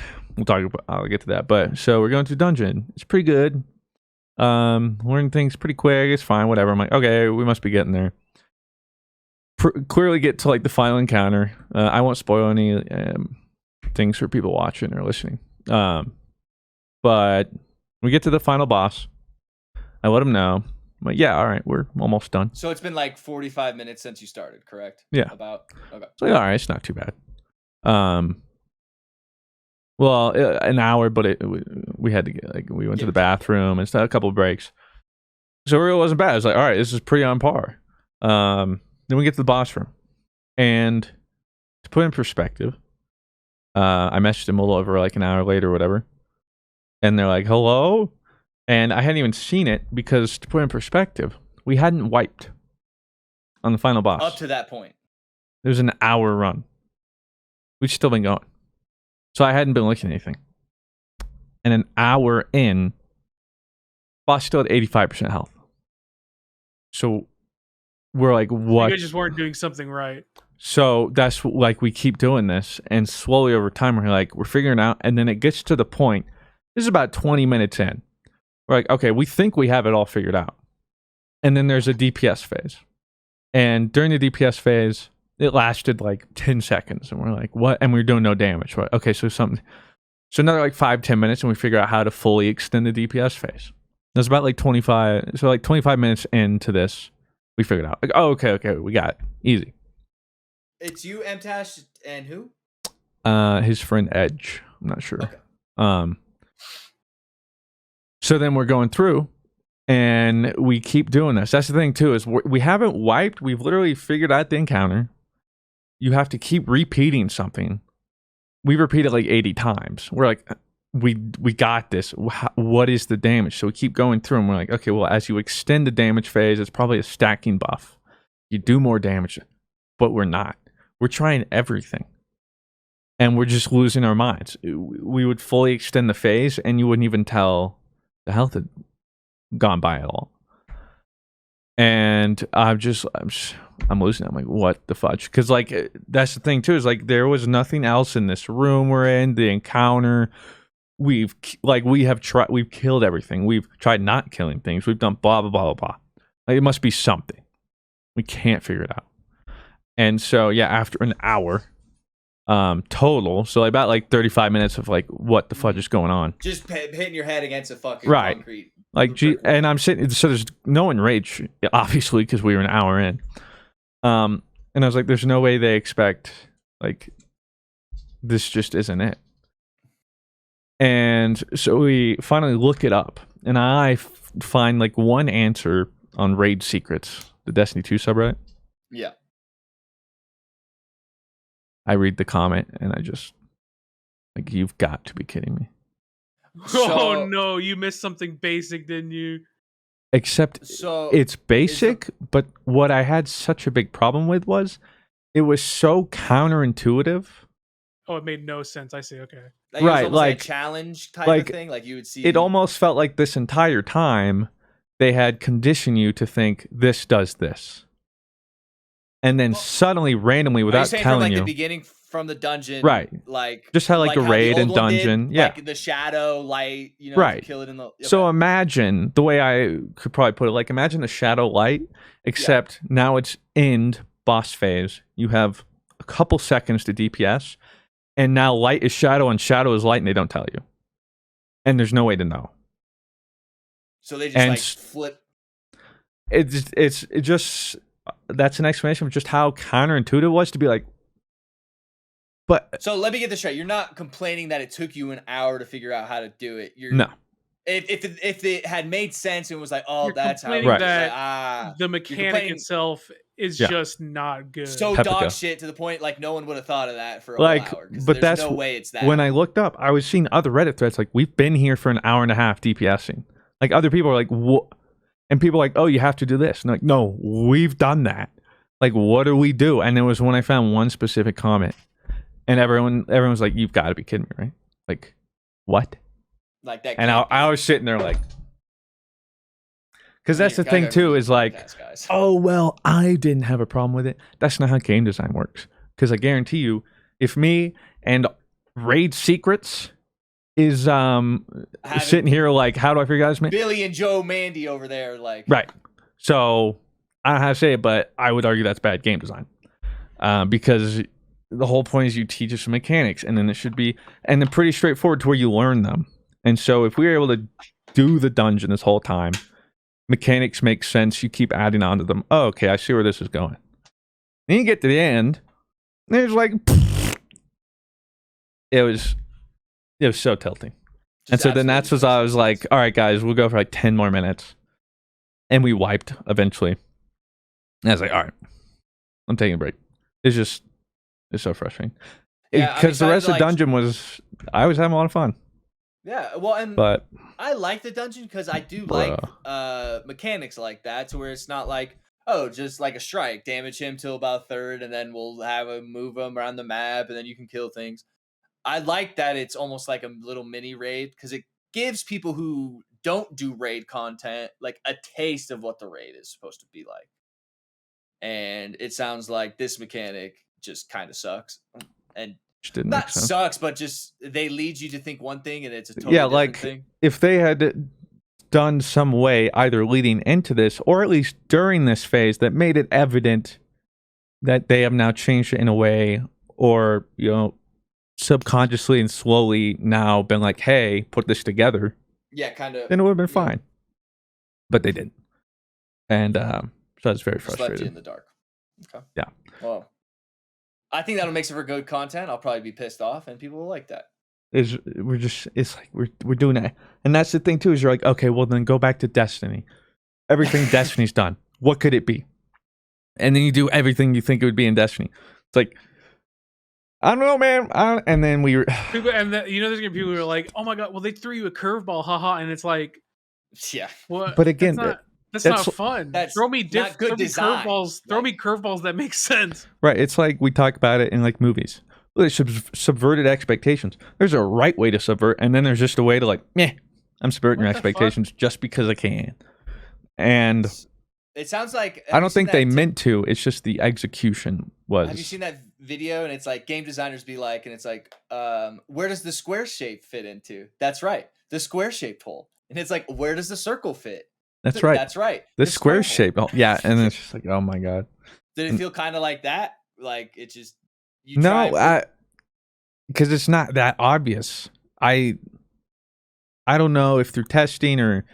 I'll get to that. But so we're going through dungeon. It's pretty good. Learning things pretty quick. It's fine. Whatever. I'm like, okay, we must be getting there. Clearly get to like the final encounter. I won't spoil any things for people watching or listening. But we get to the final boss. I let him know. I'm like, yeah, all right, we're almost done. So it's been like 45 minutes since you started, correct? Yeah. Okay. It's like, all right, it's not too bad. Well, an hour, but we had to get we went to the bathroom and stuff, a couple of breaks. So it really wasn't bad. I was like, all right, this is pretty on par. Then we get to the boss room, and to put in perspective, I messaged him a little over like an hour later or whatever, and they're like, hello? And I hadn't even seen it because, to put in perspective, we hadn't wiped on the final boss. Up to that point. It was an hour run. We'd still been going. So I hadn't been looking at anything. And an hour in, boss still had 85% health. So we're like, what? You guys just weren't doing something right. So that's like, we keep doing this, and slowly over time, we're figuring it out, and then it gets to the point, this is about 20 minutes in. We're like, okay, we think we have it all figured out. And then there's a DPS phase. And during the DPS phase, it lasted like 10 seconds. And we're like, what? And we were doing no damage. Right? Okay, so another like 5-10 minutes, and we figure out how to fully extend the DPS phase. It was about like 25. So like 25 minutes into this, we figured out. Like, oh, okay, we got it. Easy. It's you, MTash, and who? His friend Edge. I'm not sure. Okay. So then we're going through, and we keep doing this. That's the thing too, is we haven't wiped. We've literally figured out the encounter. You have to keep repeating something. We repeat it like 80 times. We're like, we got this. What is the damage? So we keep going through, and we're like, okay, well, as you extend the damage phase, it's probably a stacking buff. You do more damage, but we're not. We're trying everything. And we're just losing our minds. We would fully extend the phase, and you wouldn't even tell the health had gone by at all. And I'm losing it. I'm like, what the fudge? Because like, that's the thing too, is like, there was nothing else in this room we're in, the encounter. We've killed everything. We've tried not killing things. We've done blah, blah, blah, blah, blah. Like, it must be something. We can't figure it out. And so, yeah, after an hour, total, so about like 35 minutes of like, what the fudge is going on? Just hitting your head against a fucking concrete. Like, and I'm sitting, so there's no enrage, obviously, because we were an hour in. And I was like, there's no way they expect, like, this just isn't it. And so we finally look it up, and I find like one answer on Raid Secrets, the Destiny 2 subreddit. Yeah. I read the comment, and I just, like, you've got to be kidding me. Oh no, you missed something basic, didn't you? Except it's basic, but what I had such a big problem with was it was so counterintuitive. Oh, it made no sense. I see. Okay. Right, like a challenge type of thing. Like you would see. It almost felt like this entire time they had conditioned you to think this does this. And then suddenly, randomly, without telling from, like, you, the beginning from the dungeon, right? Like just how like a raid and dungeon, did, like the shadow light, you know, right? Kill it in the. Okay. So imagine the way I could probably put it. Like, imagine the shadow light, except now it's end boss phase. You have a couple seconds to DPS, and now light is shadow and shadow is light, and they don't tell you, and there's no way to know. So they just like flip. It's just. That's an explanation of just how counterintuitive it was to be like, but so let me get this straight. You're not complaining that it took you an hour to figure out how to do it. No. If it had made sense and was like, oh, that's how it right. That the mechanic itself is just not good. So dog shit to the point like no one would have thought of that for a whole hour. But there's no way it's that. When I looked up, I was seeing other Reddit threads like, we've been here for an hour and a half DPSing. Like other people are like, what? And people are like, oh, you have to do this. And like, no, we've done that. Like, what do we do? And it was when I found one specific comment, and everyone was like, you've got to be kidding me, right? Like, what? Like that. And I was sitting there like, because that's the thing too, is like, oh, well, I didn't have a problem with it. That's not how game design works. Because I guarantee you, if me and Raid Secrets is sitting here like, how do I figure out this man? Billy and Joe Mandy over there, like. Right. So I don't know how to say it, but I would argue that's bad game design. Because the whole point is you teach us some mechanics, and then it should be, and then pretty straightforward to where you learn them. And so if we were able to do the dungeon this whole time, mechanics make sense. You keep adding on to them. Oh, okay, I see where this is going. Then you get to the end, and there's like, it was so tilting. And so then that's what I was like, all right, guys, we'll go for like 10 more minutes. And we wiped eventually. And I was like, all right, I'm taking a break. It's so frustrating. Yeah, because the rest of the dungeon I was having a lot of fun. Yeah, well, but I like the dungeon because I do like mechanics like that, to where it's not like, oh, just like a strike, damage him till about a third, and then we'll have him move him around the map, and then you can kill things. I like that it's almost like a little mini raid, because it gives people who don't do raid content like a taste of what the raid is supposed to be like. And it sounds like this mechanic just kind of sucks, and not sucks, but just they lead you to think one thing and it's a totally different thing. If they had done some way either leading into this or at least during this phase that made it evident that they have now changed it in a way, or subconsciously and slowly now been like, hey, put this together, kind of, then it would have been fine. But they didn't, and so that's very frustrating. Left you in the dark. Okay. Yeah. Well, I think that'll make for good content. I'll probably be pissed off, and people will like that. It's like we're doing that, and that's the thing too. Is you're like, okay, well then go back to Destiny. Everything Destiny's done. What could it be? And then you do everything you think it would be in Destiny. It's like, I don't know, man. And then we were people, and there's gonna be people who are like, oh my god, well they threw you a curveball, haha, and it's like, yeah. What? But again, that's not fun. Throw me curveballs. Throw me curveballs that make sense. Right. It's like we talk about it in like movies. Well, there's subverted expectations. There's a right way to subvert, and then there's just a way to like, I'm subverting your expectations just because I can. And it sounds like I don't think they meant to. It's just the execution was. Have you seen that video? And it's like game designers be like, and it's like, where does the square shape fit into? That's right, the square shaped hole. And it's like, where does the circle fit? That's right. That's right. The square shape. Oh, yeah, and it's just like, oh my god. Did it feel kind of like that? Like it just because it's not that obvious. I don't know if through testing or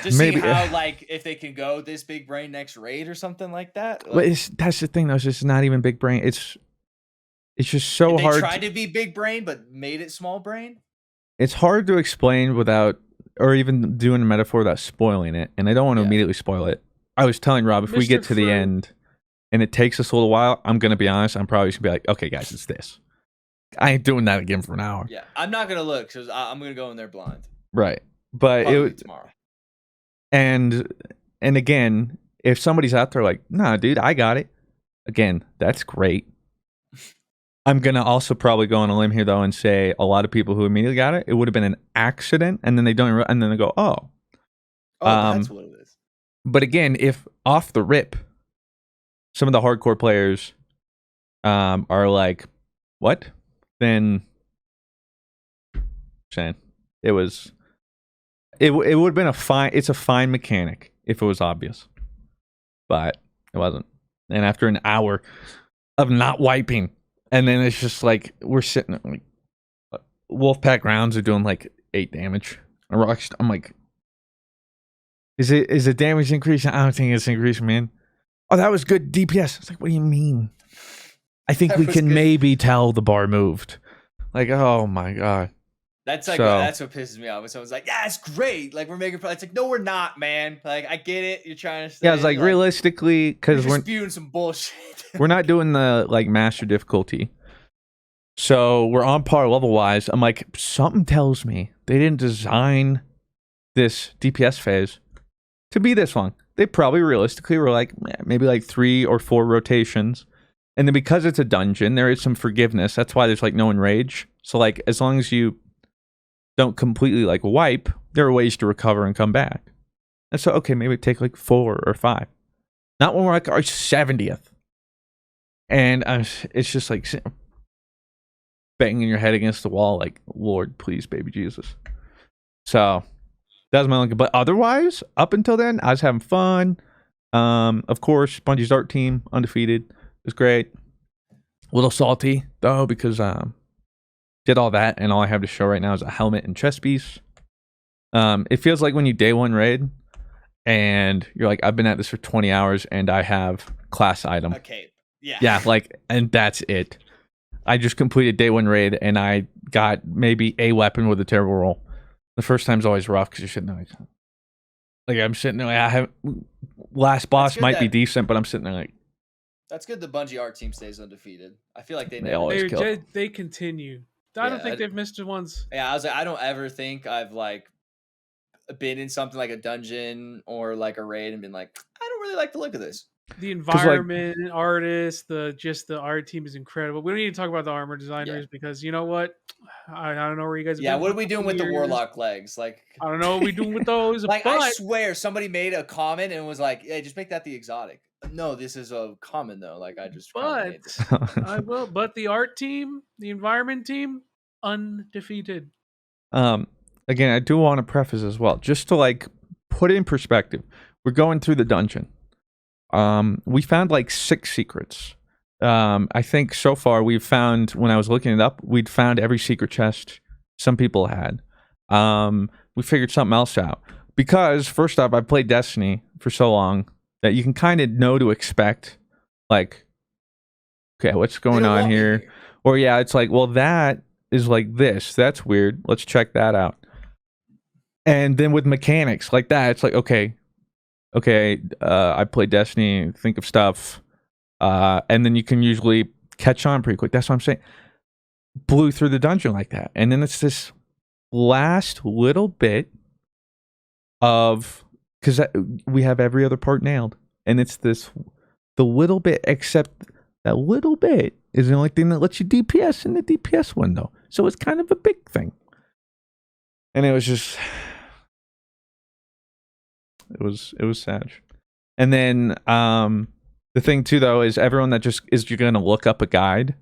just maybe see how like if they can go this big brain next raid or something like that. Like, that's the thing though. It's just not even big brain. It's just so hard. They tried to be big brain, but made it small brain. It's hard to explain without, or even doing a metaphor without spoiling it. And I don't want to immediately spoil it. I was telling Rob, if we get to the end and it takes us a little while, I'm going to be honest. I'm probably just going to be like, okay, guys, it's this. I ain't doing that again for an hour. Yeah, I'm not going to look because I'm going to go in there blind. Right. But probably tomorrow. And again, if somebody's out there like, nah, dude, I got it. Again, that's great. I'm going to also probably go on a limb here, though, and say a lot of people who immediately got it, it would have been an accident, and then they don't, and then they go, oh. That's what it is. But again, if off the rip, some of the hardcore players are like, what? Then, saying, it would have been it's a fine mechanic if it was obvious. But it wasn't. And after an hour of not wiping, and then it's just like we're sitting like Wolfpack rounds are doing like 8 damage. I'm like, is it damage increasing? I don't think it's increasing, man. Oh, that was good DPS. It's like, what do you mean? I think we can maybe tell the bar moved. Like, oh my god. That's like that's what pisses me off. When someone's like, "Yeah, it's great. Like we're making." It's like, no, we're not, man. Like I get it. You're trying to. Say, yeah, it's like realistically, because we're spewing some bullshit. We're not doing the like master difficulty, so we're on par level wise. I'm like, something tells me they didn't design this DPS phase to be this long. They probably realistically were like maybe like 3 or 4 rotations. And then because it's a dungeon, there is some forgiveness. That's why there's like no enrage. So like as long as you don't completely like wipe, there are ways to recover and come back. And so okay, maybe take like 4 or 5. Not when we're like our 70th. And it's just like banging your head against the wall like, Lord, please, baby Jesus. So that was my only. But otherwise, up until then, I was having fun. Of course, Bungie's art team, undefeated. It was great. A little salty, though, because did all that, and all I have to show right now is a helmet and chest piece. It feels like when you day one raid, and you're like, I've been at this for 20 hours, and I have class item. Okay. Yeah. Yeah, like, and that's it. I just completed day one raid, and I got maybe a weapon with a terrible roll. The first time's always rough because you're sitting there like I'm sitting there. Like, I have last boss might be decent, but I'm sitting there like. That's good. The Bungie art team stays undefeated. I feel like they always kill. They continue. I don't think they've missed it once. Yeah, I was like, I don't ever think I've like been in something like a dungeon or like a raid and been like, I don't really like the look of this. The environment, artists, the art team is incredible. We don't need to talk about the armor designers because you know what? I don't know where you guys. What are we doing with the warlock legs? Like, I don't know what we're doing with those. Like, I swear, somebody made a comment and was like, "Hey, just make that the exotic." No, this is a common though. Like, I just. But I will. But the art team, the environment team, undefeated. Again, I do want to preface as well, just to like put it in perspective. We're going through the dungeon. We found like 6 secrets. I think so far we've found, when I was looking it up, we'd found every secret chest some people had. We figured something else out. Because, first off, I played Destiny for so long that you can kind of know to expect, like, okay, what's going on here? Or, yeah, it's like, well, that is like this. That's weird. Let's check that out. And then with mechanics like that, it's like, okay, I played Destiny, think of stuff, and then you can usually catch on pretty quick. That's what I'm saying. Blew through the dungeon like that. And then it's this last little bit of, because we have every other part nailed, and it's the little bit, except that little bit is the only thing that lets you DPS in the DPS window. So it's kind of a big thing. And it was just, it was sad. And then the thing too, though, is everyone that just is, you're going to look up a guide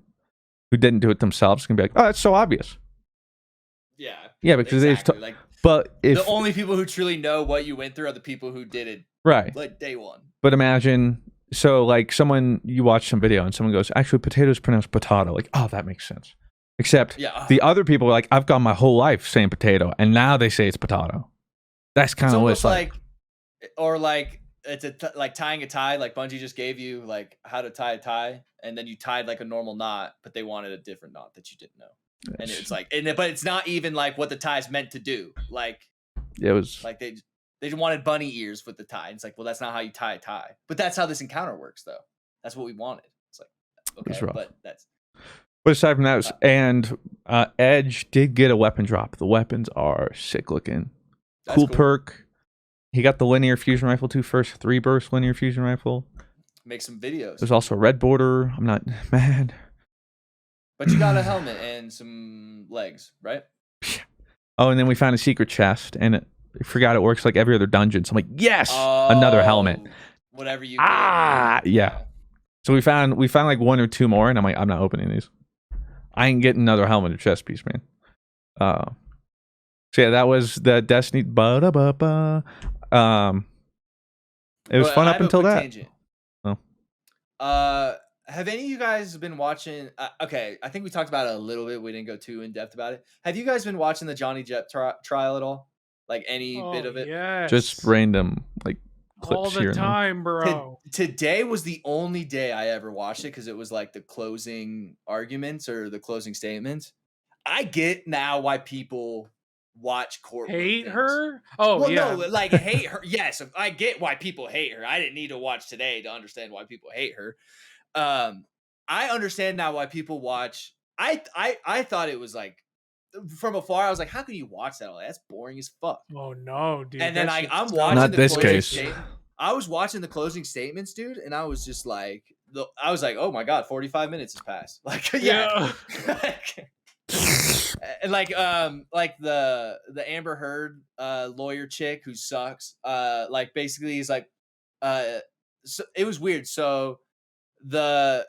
who didn't do it themselves can be like, oh, that's so obvious. Yeah, because exactly. Like, but if the only people who truly know what you went through are the people who did it like day one. But imagine, so like someone, you watch some video and someone goes, actually potato is pronounced potato. Like, oh, that makes sense. Except the other people are like, I've gone my whole life saying potato, and now they say it's potato. That's kind of what it's like. Or like it's like tying a tie. Like Bungie just gave you like how to tie a tie, and then you tied like a normal knot, but they wanted a different knot that you didn't know. Yes. And it's like, but it's not even like what the tie is meant to do. Like it was like they wanted bunny ears with the tie. It's like, well, that's not how you tie a tie. But that's how this encounter works, though. That's what we wanted. It's like, okay, but that's. But aside from that, and Edge did get a weapon drop. The weapons are sick looking. Cool perk. He got the linear fusion rifle too first. 3-burst linear fusion rifle. Make some videos. There's also a red border. I'm not mad. But you got a helmet and some legs, right? Oh, and then we found a secret chest, and I forgot it works like every other dungeon. So I'm like, yes, another helmet. Whatever you get. Yeah. So we found like 1 or 2 more, and I'm like, I'm not opening these. I ain't getting another helmet or chest piece, man. So yeah, that was the Destiny. It was fun up until that. Tangent. Oh. Have any of you guys been watching? Okay, I think we talked about it a little bit. We didn't go too in depth about it. Have you guys been watching the Johnny Depp trial at all? Like any bit of it? Yes. Just random like clips all the here time, bro. Today was the only day I ever watched it because it was like the closing arguments or the closing statements. I get now why people watch court hate her. Oh, well, yeah. No, like hate her. Yes, I get why people hate her. I didn't need to watch today to understand why people hate her. I understand now why people watch. I thought it was like from afar, I was like, how can you watch that all day? That's boring as fuck. Oh no, dude. And then I'm watching not the this closing case. statement. I was watching the closing statements, dude, and I was just like, I was like, oh my god, 45 minutes has passed. Like, yeah. And like the Amber Heard lawyer chick who sucks. Like basically he's like, so it was weird. So the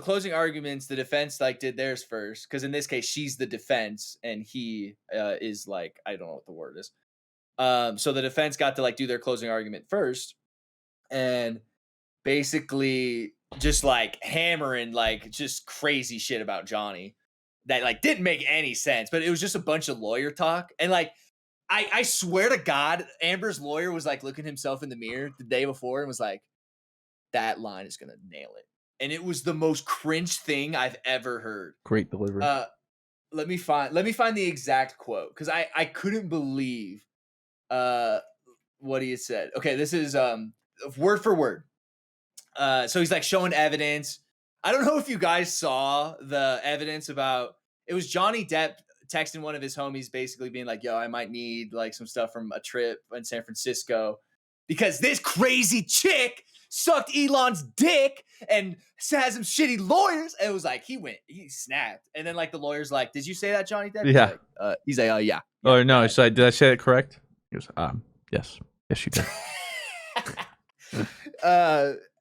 closing arguments, the defense like did theirs first, because in this case she's the defense and he is like, I don't know what the word is. So the defense got to like do their closing argument first, and basically just like hammering like just crazy shit about Johnny that like didn't make any sense, but it was just a bunch of lawyer talk. And like I swear to God, Amber's lawyer was like looking himself in the mirror the day before and was like, that line is gonna nail it. And it was the most cringe thing I've ever heard. Great delivery. Let me find the exact quote, because I couldn't believe what he had said. Okay, this is word for word. So he's like showing evidence. I don't know if you guys saw the evidence about, it was Johnny Depp texting one of his homies basically being like, yo, I might need like some stuff from a trip in San Francisco because this crazy chick sucked Elon's dick and has some shitty lawyers. And it was like, he snapped. And then like the lawyer's like, did you say that, Johnny Depp? Yeah. He's like, yeah. Oh, no. So did I say it correct? He goes, yes. Yes, you did.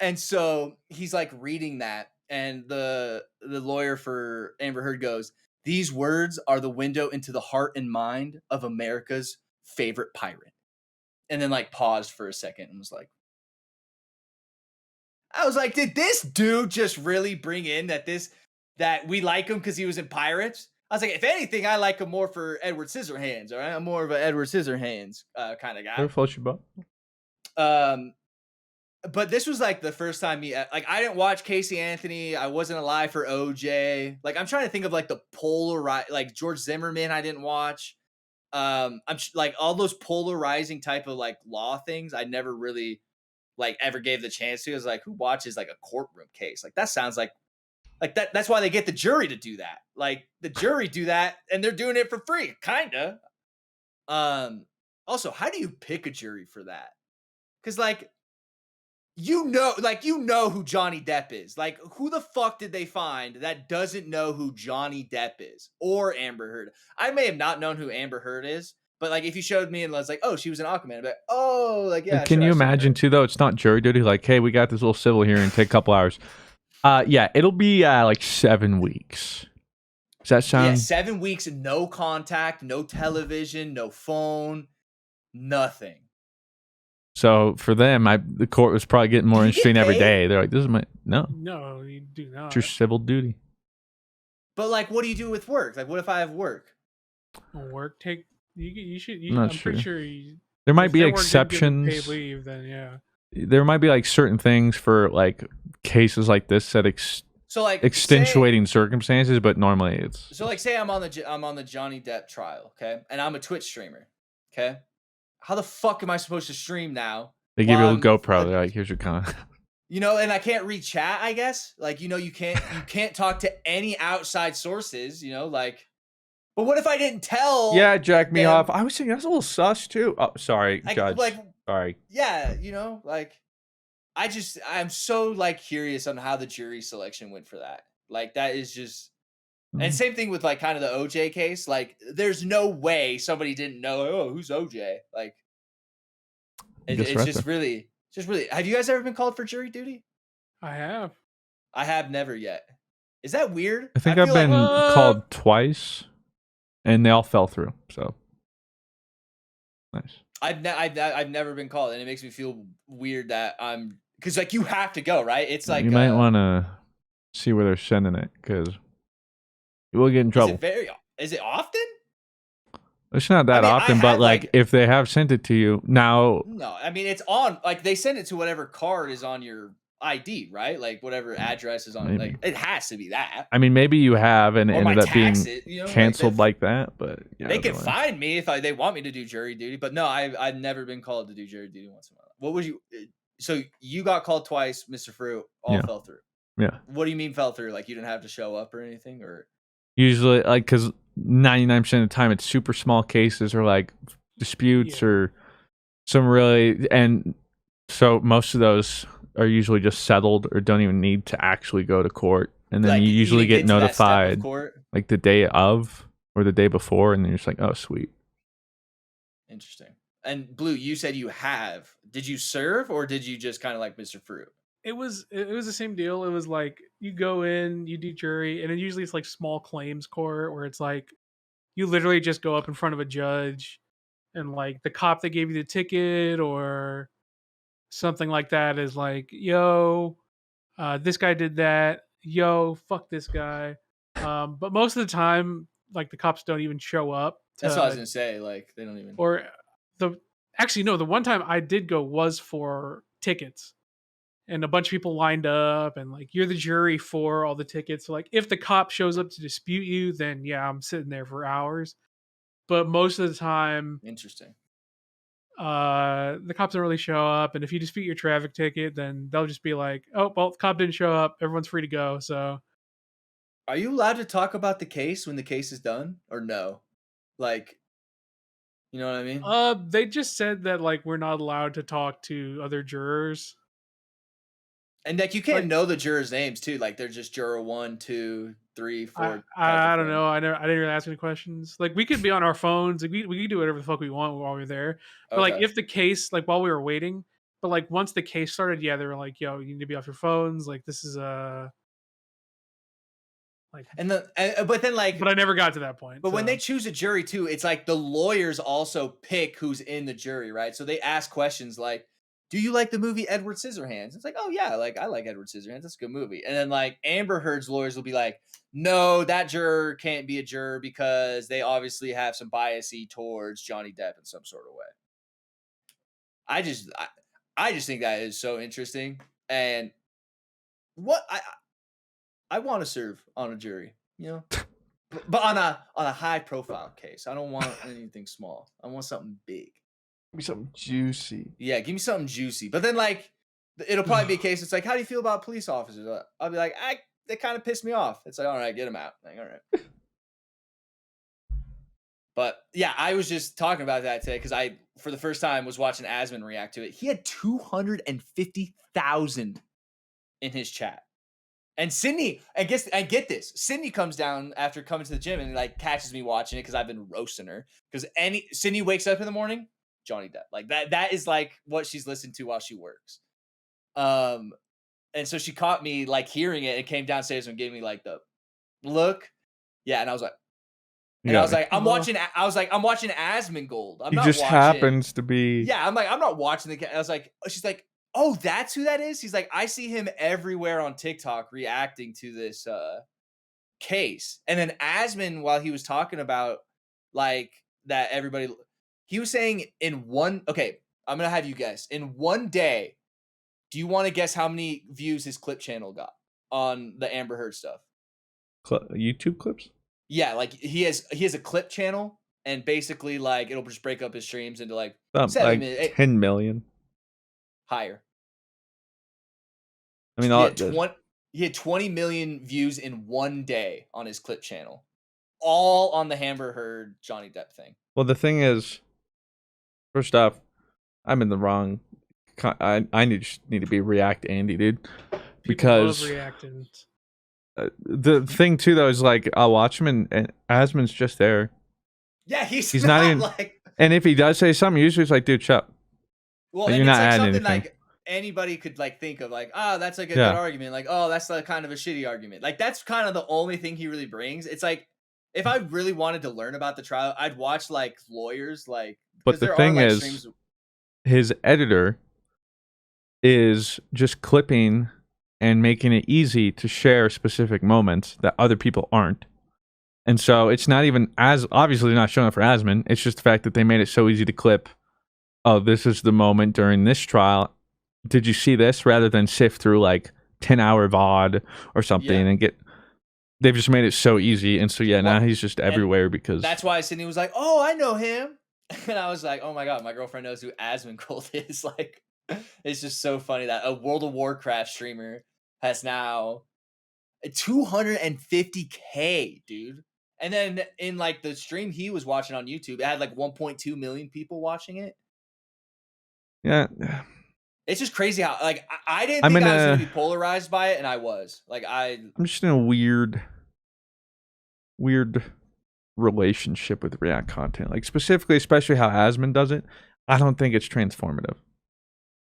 And so he's like reading that, and the lawyer for Amber Heard goes, these words are the window into the heart and mind of America's favorite pirate. And then like paused for a second and was like, I was like, did this dude just really bring in that we like him because he was in Pirates? I was like, if anything, I like him more for Edward Scissorhands. All right, I'm more of an Edward Scissorhands kind of guy. Where floats your boat? But this was like the first time I didn't watch Casey Anthony. I wasn't alive for OJ. Like I'm trying to think of like the like George Zimmerman. I didn't watch. I'm like all those polarizing type of like law things. I never really like ever gave the chance to. I was like, who watches like a courtroom case? Like that sounds like that. That's why they get the jury to do that. Like the jury do that, and they're doing it for free, kinda. Also, how do you pick a jury for that? Because like. You know who Johnny Depp is. Like, who the fuck did they find that doesn't know who Johnny Depp is or Amber Heard? I may have not known who Amber Heard is, but like, if you showed me and was like, "Oh, she was an Aquaman," I'd be like, "Oh, like yeah." Can you imagine too? Though it's not jury duty. Like, hey, we got this little civil hearing, take a couple hours. Yeah, it'll be like 7 weeks. Does that sound? Yeah, 7 weeks, no contact, no television, no phone, nothing. So for them, the court was probably getting more interesting every day. They're like, "This is my no, you do not. It's your civil duty." But like, what do you do with work? Like, what if I have work? Work take you should. I'm pretty sure there might be exceptions. Paid leave, then yeah. There might be like certain things for like cases like this that so like extenuating circumstances, but normally it's so like say I'm on the Johnny Depp trial, okay, and I'm a Twitch streamer, okay. How the fuck am I supposed to stream now? They give you a GoPro. They're like, here's your con. And I can't read chat, I guess. Like, you can't talk to any outside sources, like. But what if I didn't tell? Yeah, jack me off. I was thinking that's a little sus too. Oh, sorry, Judge. Sorry. Yeah, like, I'm so like curious on how the jury selection went for that. Like, that is just. And same thing with like kind of the OJ case. Like, there's no way somebody didn't know. Oh, who's OJ? Like, it's just really. Have you guys ever been called for jury duty? I have. I have never yet. Is that weird? I think I've been called twice, and they all fell through. So nice. I've never been called, and it makes me feel weird that I'm because like you have to go, right? It's like you might want to see where they're sending it because. You will get in trouble. Is it often? It's not that often, but like if they have sent it to you now. No, I mean it's on. Like they send it to whatever card is on your ID, right? Like whatever address is on it. Like it has to be that. I mean, maybe you have and it ended up being canceled like that, but yeah, they can find me if they want me to do jury duty. But no, I've never been called to do jury duty once in a while. What was you? So you got called twice, Mr. Fruit. All fell through. Yeah. What do you mean fell through? Like you didn't have to show up or anything, or? Usually, like, because 99% of the time it's super small cases or like disputes or some really, and so most of those are usually just settled or don't even need to actually go to court, and then Like, you usually even get to that step of notified court? like the day of or the day before, and then you're just like, oh sweet. Interesting. And Blue, you said you have. Did you serve or did you just kind of like Mr. Fruit? It was the same deal. It was like you go in, you do jury, and then usually it's like small claims court where it's like you literally just go up in front of a judge, and like the cop that gave you the ticket or something like that is like, yo, this guy did that. Yo, fuck this guy. But most of the time, like the cops don't even show up That's what I was to, gonna say. Like, they don't even. or the actually no, the one time I did go was for tickets, and a bunch of people lined up, and like you're the jury for all the tickets. So like if the cop shows up to dispute you, then yeah, I'm sitting there for hours. But most of the time, Interesting. the cops don't really show up, and if you dispute your traffic ticket, then they'll just be like, oh well, the cop didn't show up, everyone's free to go. So Are you allowed to talk about the case when the case is done, or no? Like, you know what I mean? they just said that like we're not allowed to talk to other jurors. And like, you can't Like know the jurors' names too. Like, they're just juror 1, 2, 3, 4 type I of don't thing. know. I didn't really ask any questions. Like we could be on our phones. Like we could do whatever the fuck we want while we're there. But like Okay. if the case, like while we were waiting, but like once the case started, yeah, they were like, yo, you need to be off your phones. Like this is like, But then like, but I never got to that point. but when they So choose a jury too, it's like the lawyers also pick who's in the jury, right? So they ask questions like, "Do you like the movie Edward Scissorhands?" It's like, "Oh yeah, like I like Edward Scissorhands. That's a good movie." And then like Amber Heard's lawyers will be like, "No, that juror can't be a juror because they obviously have some biasy towards Johnny Depp in some sort of way." I just think that is so interesting, and what I want to serve on a jury, you know. But on a high profile case. I don't want anything small. I want something big. Give me something juicy. Yeah, give me something juicy. But then like it'll probably be a case. It's like, how do you feel about police officers? I'll be like, they kind of piss me off. It's like, all right, get them out. Like, all right. But yeah, I was just talking about that today because I, for the first time, was watching Asman react to it. He had 250,000 in his chat. And Sydney, I get this. Sydney comes down after coming to the gym and like catches me watching it because I've been roasting her. Because Sydney wakes up in the morning, Johnny Depp. Like that is like what she's listened to while she works. And so she caught me like hearing it and came downstairs and gave me like the look. Yeah, and I was like, I'm watching Asmongold. I'm he not just watching. happens to be. Yeah, I'm not watching the. I was like, she's like, oh, that's who that is? He's like, I see him everywhere on TikTok reacting to this case. And then Asman, while he was talking about like that everybody, he was saying okay, I'm going to have you guess. In one day, do you want to guess how many views his clip channel got on the Amber Heard stuff? YouTube clips? Yeah, like he has a clip channel, and basically like it'll just break up his streams into like 7 minutes. 10 million. Higher. I mean, he had 20 million views in one day on his clip channel, all on the Amber Heard Johnny Depp thing. Well, the thing is, first off, I'm in the wrong. I need to be React Andy, dude, because reacting. The thing too though is like I'll watch him and Asman's just there. Yeah, he's not even like. And if he does say something, usually it's like, dude, shut. Well, like, and you're it's not like adding something anything. like anybody could like think of, like, oh, that's like a good argument. Like, oh, that's like kind of a shitty argument. Like that's kind of the only thing he really brings. It's like if I really wanted to learn about the trial, I'd watch like lawyers, like. But the thing is, his editor is just clipping and making it easy to share specific moments that other people aren't. And so it's not even as obviously not showing up for Asman. It's just the fact that they made it so easy to clip. Oh, this is the moment during this trial. Did you see this? Rather than sift through like 10-hour VOD or something and get. They've just made it so easy. And so, now he's just everywhere because. That's why Sydney was like, oh, I know him. And I was like, oh my God, my girlfriend knows who Asmongold is. Like, it's just so funny that a World of Warcraft streamer has now 250K, dude. And then in like the stream he was watching on YouTube, it had like 1.2 million people watching it. Yeah. It's just crazy how like I didn't think I was gonna be polarized by it, and I was. Like I'm just in a weird relationship with React content. Like specifically, especially how Asmon does it. I don't think it's transformative.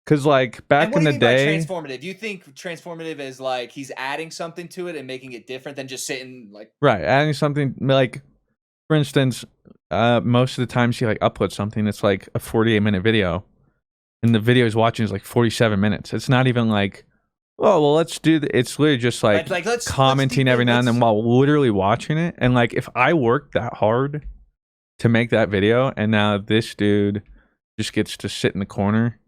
Cause like back in the day, transformative. Do you think transformative is like he's adding something to it and making it different than just sitting like right, adding something like, for instance, most of the times he like uploads something that's like a 48-minute video, and the video he's watching is like 47 minutes. It's not even like, oh well, let's do. It's literally just like commenting every now and then while literally watching it. And like, if I worked that hard to make that video, and now this dude just gets to sit in the corner.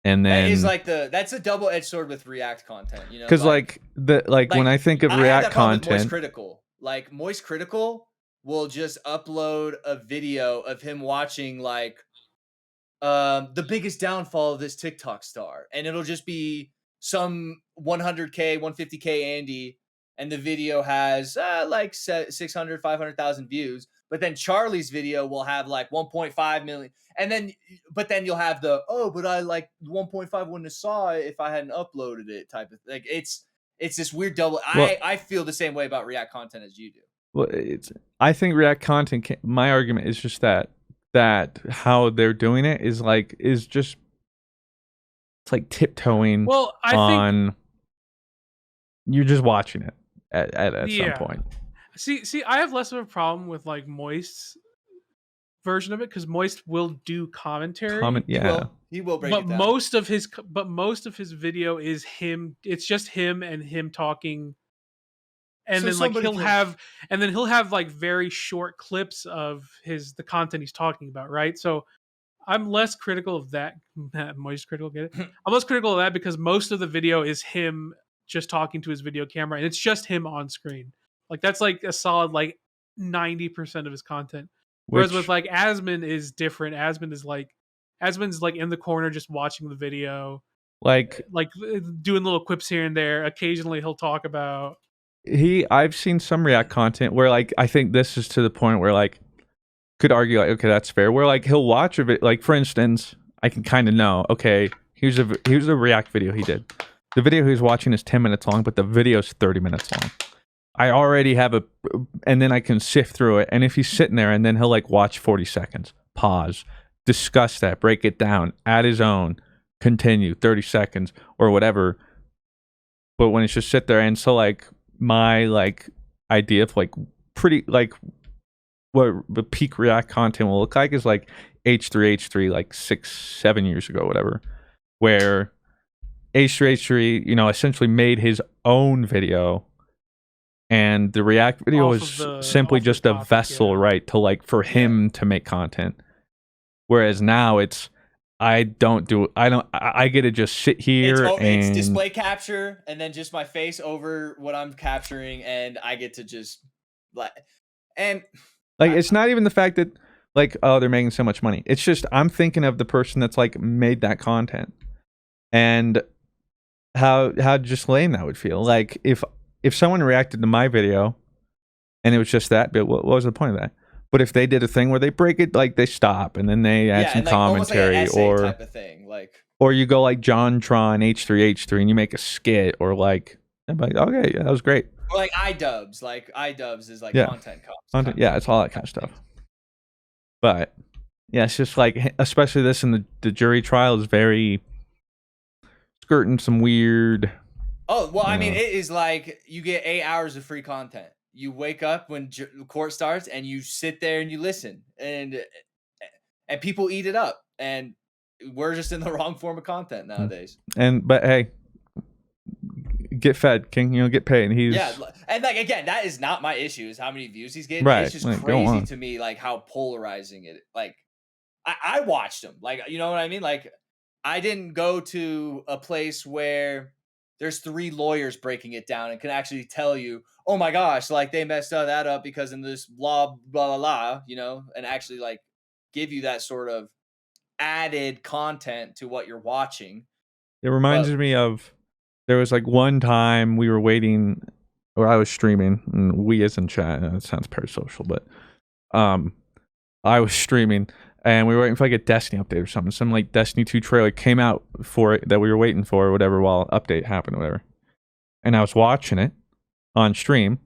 And then that is like that's a double-edged sword with React content, you know. Because like when I think of React content, Moist Critical will just upload a video of him watching like the biggest downfall of this TikTok star, and it'll just be some 100K, 150K Andy, and the video has like 600, 500,000 views. But then Charlie's video will have like 1.5 million. And then, but then you'll have but I like 1.5 wouldn't have saw it if I hadn't uploaded it type of like it's this weird double. I feel the same way about React content as you do. Well, I think React content. My argument is just that how they're doing it is just it's like tiptoeing. Well, I think you're just watching it at some point. See, I have less of a problem with like Moist's version of it because Moist will do commentary. He will break it down. Most of his video is him. It's just him and him talking, and so then like he'll have like very short clips of the content he's talking about, right? So I'm less critical of that. Moist critical, get it? I'm less critical of that because most of the video is him just talking to his video camera, and it's just him on screen. Like that's like a solid like 90% of his content. Whereas with like Asmon is different. Asmon's like in the corner just watching the video, like doing little quips here and there. Occasionally he'll talk about. I've seen some React content where like I think this is to the point where like could argue like okay that's fair. Where like he'll watch a bit like for instance I can kind of know okay here's a React video he did. The video he was watching is 10 minutes long, but the video is 30 minutes long. I already have and then I can sift through it. And if he's sitting there and then he'll like watch 40 seconds, pause, discuss that, break it down, add his own, continue 30 seconds or whatever. But when it's just sit there and so like my like idea of like pretty like what the peak React content will look like is like H3 like 6-7 years ago, whatever, where H3 you know essentially made his own video. And the React video is simply just a vessel, right, to like for him to make content. Whereas now I get to just sit here it's display capture and then just my face over what I'm capturing, and I get to just it's not even the fact that like oh they're making so much money. It's just I'm thinking of the person that's like made that content and how just lame that would feel. Like if someone reacted to my video and it was just that bit, what was the point of that? But if they did a thing where they break it, like they stop and then they add some commentary like or type of thing, or you go like JonTron H3 and you make a skit or like I'm like okay, yeah, that was great. Or like iDubbbz. Like iDubbbz is like content. Yeah, it's all that kind of stuff. But yeah, it's just like especially this in the jury trial is very skirting some weird. Oh, well, I mean, it is like you get 8 hours of free content. You wake up when court starts and you sit there and you listen and people eat it up. And we're just in the wrong form of content nowadays. But hey, get fed, King, get paid. And like, again, that is not my issue is how many views he's getting. Right. It's just crazy to me, like how polarizing it. Like I watched him, like, you know what I mean? Like I didn't go to a place where there's 3 lawyers breaking it down and can actually tell you, oh my gosh, like they messed that up because in this blah, blah, blah, blah, and actually like give you that sort of added content to what you're watching. It reminds me of, there was like one time we were waiting or I was streaming, and we as in chat. It sounds parasocial, but I was streaming, and we were waiting for like a Destiny update or something. Some like Destiny 2 trailer came out for it that we were waiting for, or whatever, while update happened, or whatever. And I was watching it on stream,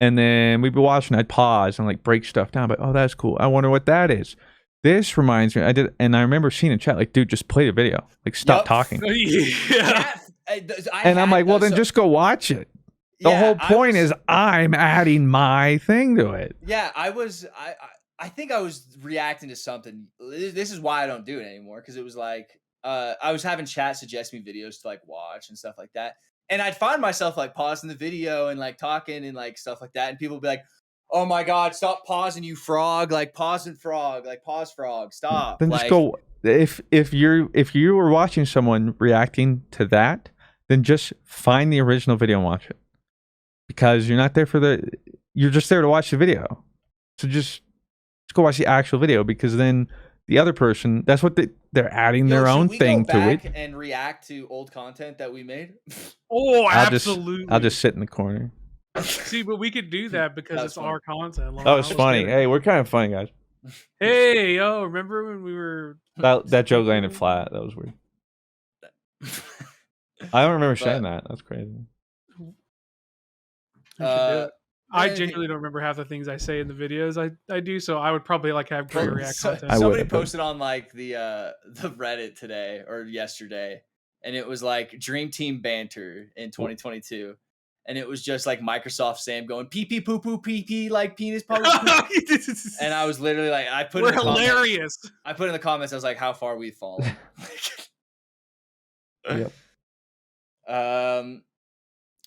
and then we'd be watching. I'd pause and like break stuff down, but oh, that's cool. I wonder what that is. This reminds me. I remember seeing in chat like, dude, just play the video. Like, stop talking. Yeah. And I'm like, well, then just go watch it. The whole point is I'm adding my thing to it. Yeah, I think I was reacting to something. This is why I don't do it anymore, because it was like I was having chat suggest me videos to like watch and stuff like that, and I'd find myself like pausing the video and like talking and like stuff like that, and people would be like, "Oh my god, stop pausing, you frog! Like pausing frog, like pause frog, stop!" Then just go. If you were watching someone reacting to that, then just find the original video and watch it, because you're not there you're just there to watch the video. So just go watch the actual video, because then the other person, that's what they're adding their own thing to it. And react to old content that we made. Oh, absolutely! I'll just sit in the corner. See, but we could do that because it's our content. That was funny. Hey, we're kind of funny, guys. Hey, yo, remember when we were that joke landed flat? That was weird. I don't remember saying that. That's crazy. I genuinely don't remember half the things I say in the videos I do, so I would probably like have great react content. Somebody posted on like the Reddit today or yesterday, and it was like Dream Team banter in 2022. And it was just like Microsoft Sam going pee pee poo poo pee pee like penis poo. And I was literally like, we're hilarious. I put in the comments, I was like, how far we've fallen. Yep.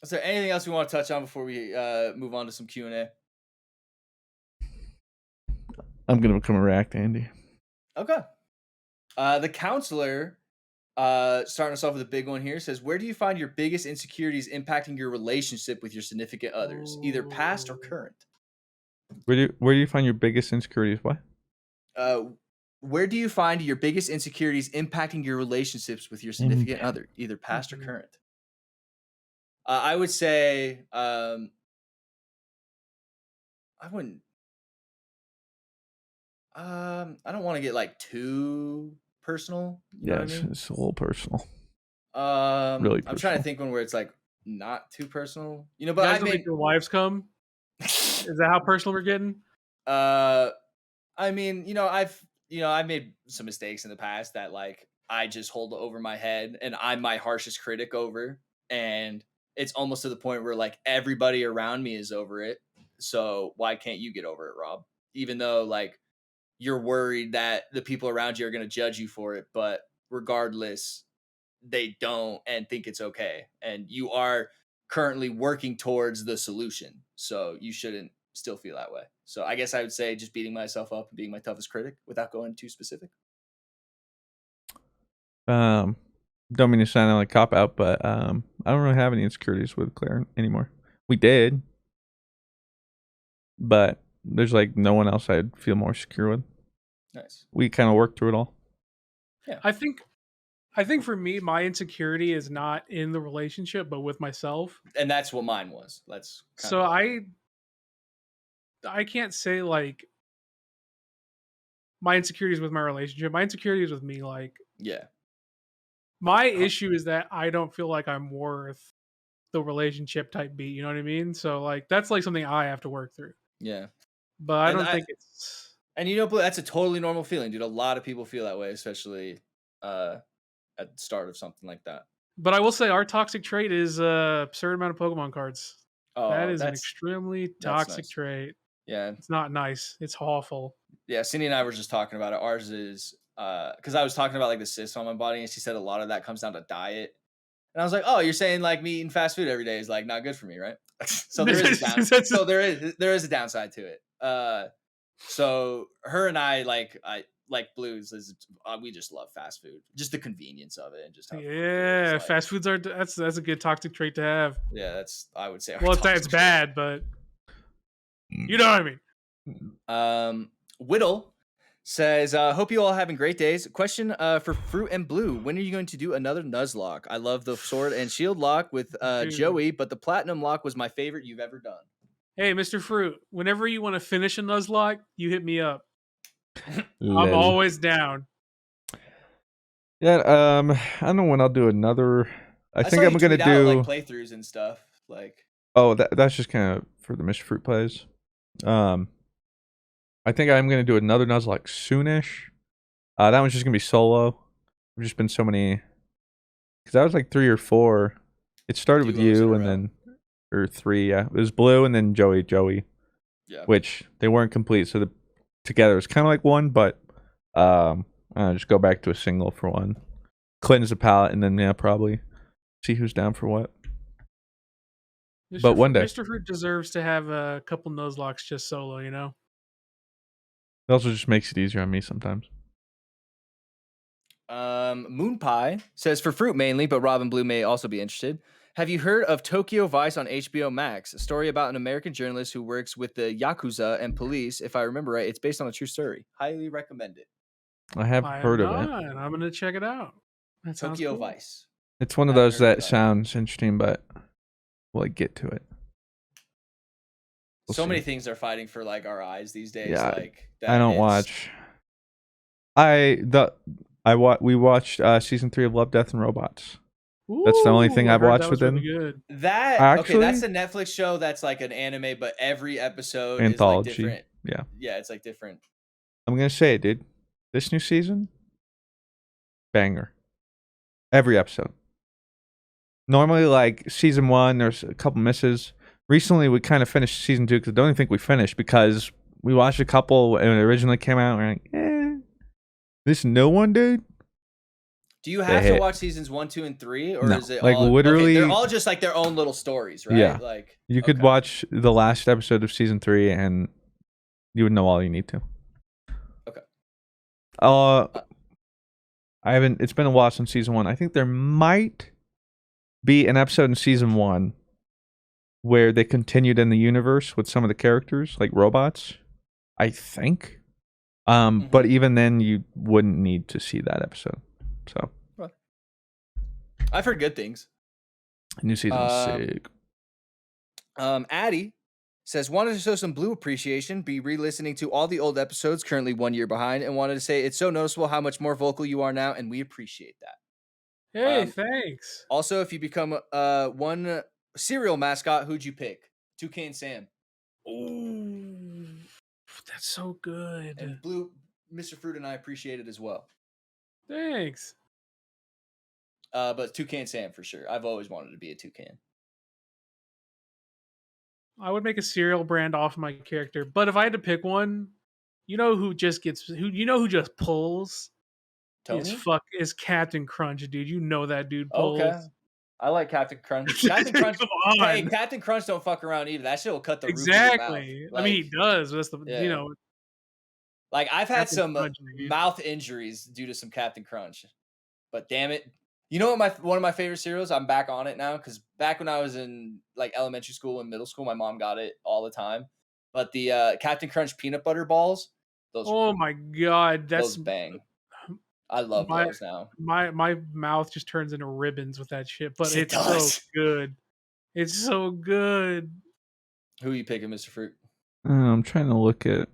Is there anything else we want to touch on before we move on to some Q&A? I'm gonna become a React Andy. Okay. The counselor, starting us off with a big one here, says, where do you find your biggest insecurities impacting your relationship with your significant others, either past or current? Where do you find your biggest insecurities? What? Where do you find your biggest insecurities impacting your relationships with your significant other, either past or current? I would say I wouldn't. I don't want to get like too personal. It's a little personal. Really personal. I'm trying to think one where it's like not too personal. But I make your wives come. Is that how personal we're getting? I mean, I've made some mistakes in the past that like I just hold over my head, and I'm my harshest critic over, and it's almost to the point where like everybody around me is over it. So why can't you get over it, Rob? Even though like you're worried that the people around you are going to judge you for it, but regardless, they don't and think it's okay. And you are currently working towards the solution. So you shouldn't still feel that way. So I guess I would say just beating myself up and being my toughest critic without going too specific. Don't mean to sound like cop out, but I don't really have any insecurities with Claire anymore. We did, but there's like no one else I'd feel more secure with. Nice. We kind of worked through it all. Yeah. I think for me, my insecurity is not in the relationship, but with myself. And that's what mine was. So I can't say like my insecurity is with my relationship. My insecurity is with me. Like, yeah. My issue is that I don't feel like I'm worth the relationship type beat. You know what I mean? So like that's like something I have to work through. Yeah. But I don't think it's. And that's a totally normal feeling, dude. A lot of people feel that way, especially at the start of something like that. But I will say our toxic trait is absurd amount of Pokemon cards. Oh, that is an extremely toxic trait. Yeah. It's not nice. It's awful. Yeah, Cindy and I were just talking about it. Ours is because I was talking about like the cysts on my body, and she said a lot of that comes down to diet. And I was like, oh, you're saying like me eating fast food every day is like not good for me, right? So there is a downside to it. So her and I like Blues is we just love fast food, just the convenience of it, and just how fast foods are that's a good toxic trait to have. Yeah, that's I would say. Well, it's bad, but you know what I mean. Whittle Says, hope you all having great days. Question for Fruit and Blue. When are you going to do another Nuzlocke? I love the sword and shield lock with Joey, but the platinum lock was my favorite you've ever done. Hey, Mr. Fruit, whenever you want to finish a Nuzlocke, you hit me up. I'm always down. Yeah, I don't know when I'll do another. I think I'm gonna do like playthroughs and stuff. Like, oh, that's just kind of for the Mr. Fruit plays. I think I'm gonna do another Nuzlocke soonish. That one's just gonna be solo. There's just been so many, because that was like 3 or 4. It started with you and then, or 3. Yeah, it was Blue and then Joey. Yeah. Which they weren't complete, so together it's kind of like one, but just go back to a single for one. Cleanse the palette, and then probably see who's down for what. But one day, Mr. Fruit deserves to have a couple Nuzlockes just solo. You know. It also just makes it easier on me sometimes. Moon Pie says for Fruit mainly, but Robin Blue may also be interested. Have you heard of Tokyo Vice on HBO Max? A story about an American journalist who works with the Yakuza and police. If I remember right, it's based on a true story. Highly recommend it. I have heard of it. I'm going to check it out. That Tokyo cool. Vice. It's one of those that sounds interesting, but we'll get to it. So many things are fighting for like our eyes these days. Yeah, like I don't watch. We watched season 3 of Love, Death, and Robots. Ooh, that's the only thing I've watched within. Really okay, that's a Netflix show that's like an anime, but every episode anthology. Is like different. Yeah, it's like different. I'm gonna say it, dude. This new season, banger. Every episode. Normally, like season 1, there's a couple misses. Recently, we kind of finished season 2 because I don't even think we finished because we watched a couple when it originally came out. And we're like, this no one, dude. Do you have to watch seasons 1, 2, and 3, or is it like all, literally? Okay, they're all just like their own little stories, right? Yeah. Like you could watch the last episode of season 3, and you would know all you need to. Okay. I haven't. It's been a while since season 1. I think there might be an episode in season 1 where they continued in the universe with some of the characters, like robots. I think. But even then, you wouldn't need to see that episode. So. I've heard good things. New season's sick. Addie says, wanted to show some Blue appreciation, be re-listening to all the old episodes, currently 1 year behind, and wanted to say it's so noticeable how much more vocal you are now, and we appreciate that. Hey, thanks. Also, if you become one cereal mascot, who'd you pick? Toucan Sam. Ooh, that's so good. And Blue, Mr. Fruit and I appreciate it as well. Thanks. But Toucan Sam for sure. I've always wanted to be a toucan. I would make a cereal brand off my character, but if I had to pick one, who just pulls? Tony? Is Captain Crunch, dude. You know that dude pulls. Okay. I like Captain Crunch. Captain Crunch. Hey, Captain Crunch don't fuck around either. That shit will cut the roof of your mouth. I mean, he does. That's the Like I've had some mouth injuries due to some Captain Crunch, but damn it. You know what one of my favorite cereals? I'm back on it now because back when I was in like elementary school and middle school, my mom got it all the time. But the Captain Crunch peanut butter balls, oh my god, those bang! I love those now. My mouth just turns into ribbons with that shit, but it's so good. It's so good. Who are you picking, Mr. Fruit? I'm trying to look at.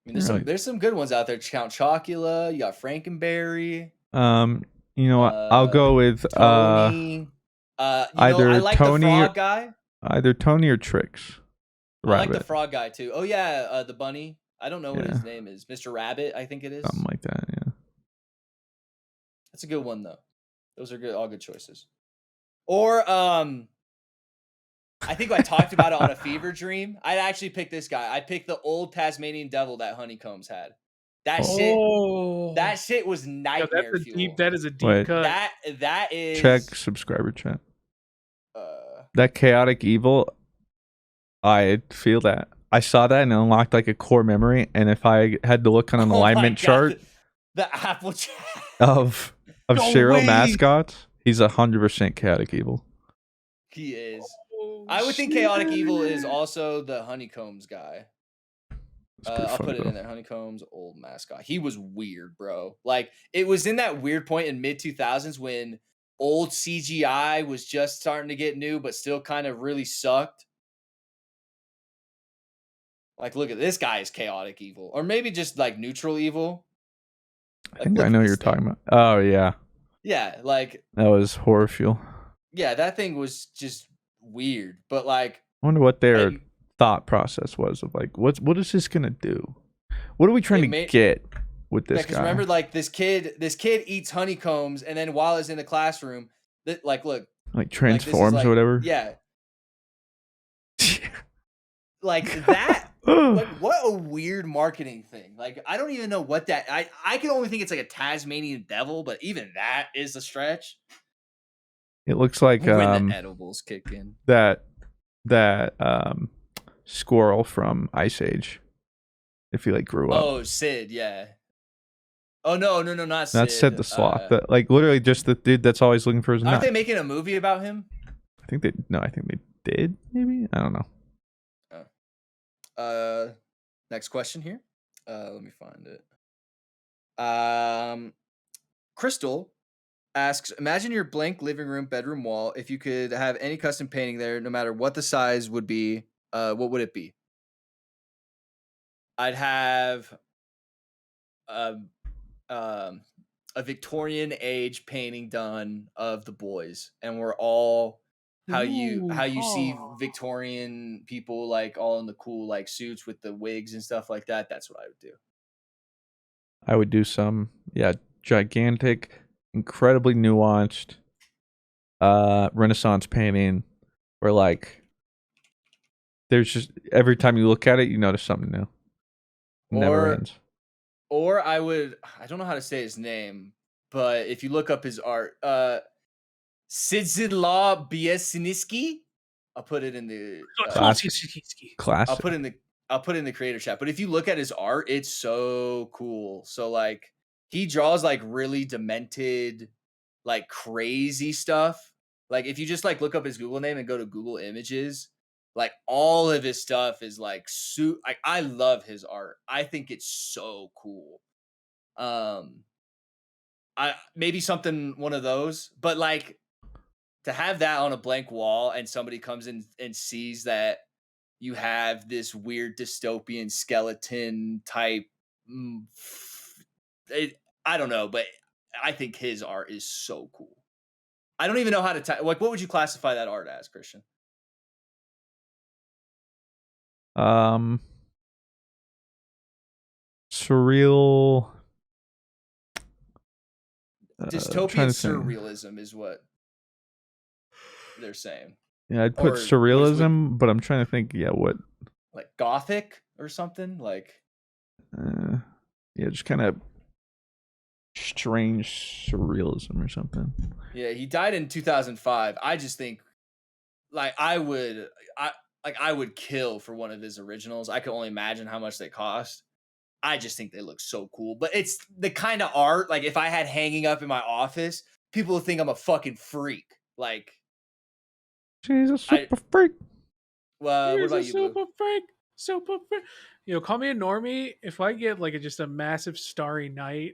I mean, there's some good ones out there. Count Chocula. You got Frankenberry. You know what? I'll go with Tony. Either I like Tony the frog guy. Either Tony or Trix. I like the frog guy too. Oh yeah, the bunny. I don't know what his name is. Mr. Rabbit, I think it is. Something like that, yeah. That's a good one though. Those are good, all good choices. Or I think I talked about it on a fever dream. I'd actually pick this guy. I'd pick the old Tasmanian devil that Honeycombs had. That shit was nightmare fuel. That is a deep cut. That is check subscriber chat. That chaotic evil, I feel that. I saw that and it unlocked like a core memory. And if I had to look on an alignment chart, the apple chat of cereal mascots, he's 100% chaotic evil. He is. I would think chaotic evil is also the Honeycombs guy. I'll put it in there. Honeycomb's old mascot. He was weird, bro. Like, it was in that weird point in mid 2000s when old CGI was just starting to get new, but still kind of really sucked. Like, look at this guy is chaotic evil, or maybe just like neutral evil. I think I know what you're talking about. Oh yeah. Yeah, like that was horror fuel. Yeah, that thing was just weird, but like, I wonder what their thought process was of like, what is this gonna do? What are we trying to get with this guy? Remember, like this kid eats honeycombs, and then while he's in the classroom, like look, like transforms or whatever. Yeah, like that. Like, what a weird marketing thing. Like, I don't even know what that. I can only think it's like a Tasmanian devil, but even that is a stretch. It looks like when the edibles kick in. That squirrel from Ice Age. If he like grew up. Oh, Sid, yeah. Oh no, not Sid. That's Sid the Sloth. Like literally just the dude that's always looking for his nut. Aren't they making a movie about him? I think they did, maybe? I don't know. Next question here. Let me find it. Crystal asks, imagine your blank living room, bedroom wall. If you could have any custom painting there, no matter what the size would be, what would it be? I'd have a Victorian age painting done of the boys, and we're all how you see Victorian people like all in the cool like suits with the wigs and stuff like that. That's what I would do. I would do some gigantic, incredibly nuanced Renaissance painting where like there's just every time you look at it you notice something new. Never ends. Or I don't know how to say his name, but if you look up his art, Sidzidlaw Biesiniski. I'll put it in the class. I'll put in the creator chat. But if you look at his art, it's so cool. So like he draws like really demented, like crazy stuff. Like if you just like look up his Google name and go to Google Images, like all of his stuff is like I love his art. I think it's so cool. I maybe one of those, but like to have that on a blank wall and somebody comes in and sees that you have this weird dystopian skeleton type, I don't know, but I think his art is so cool. I don't even know how to like. What would you classify that art as, Christian? Surreal. Dystopian surrealism is what they're saying. Yeah, I'd put surrealism, but I'm trying to think. Yeah, what? Like gothic or something? Like. Yeah, just kind of strange surrealism or something. Yeah, he died in 2005. I just think, like, I would kill for one of his originals. I could only imagine how much they cost. I just think they look so cool. But it's the kind of art, like, if I had hanging up in my office, people would think I'm a fucking freak. Like, she's a super freak. Well, what about you, super freak? Super freak. You know, call me a normie. If I get like just a massive starry night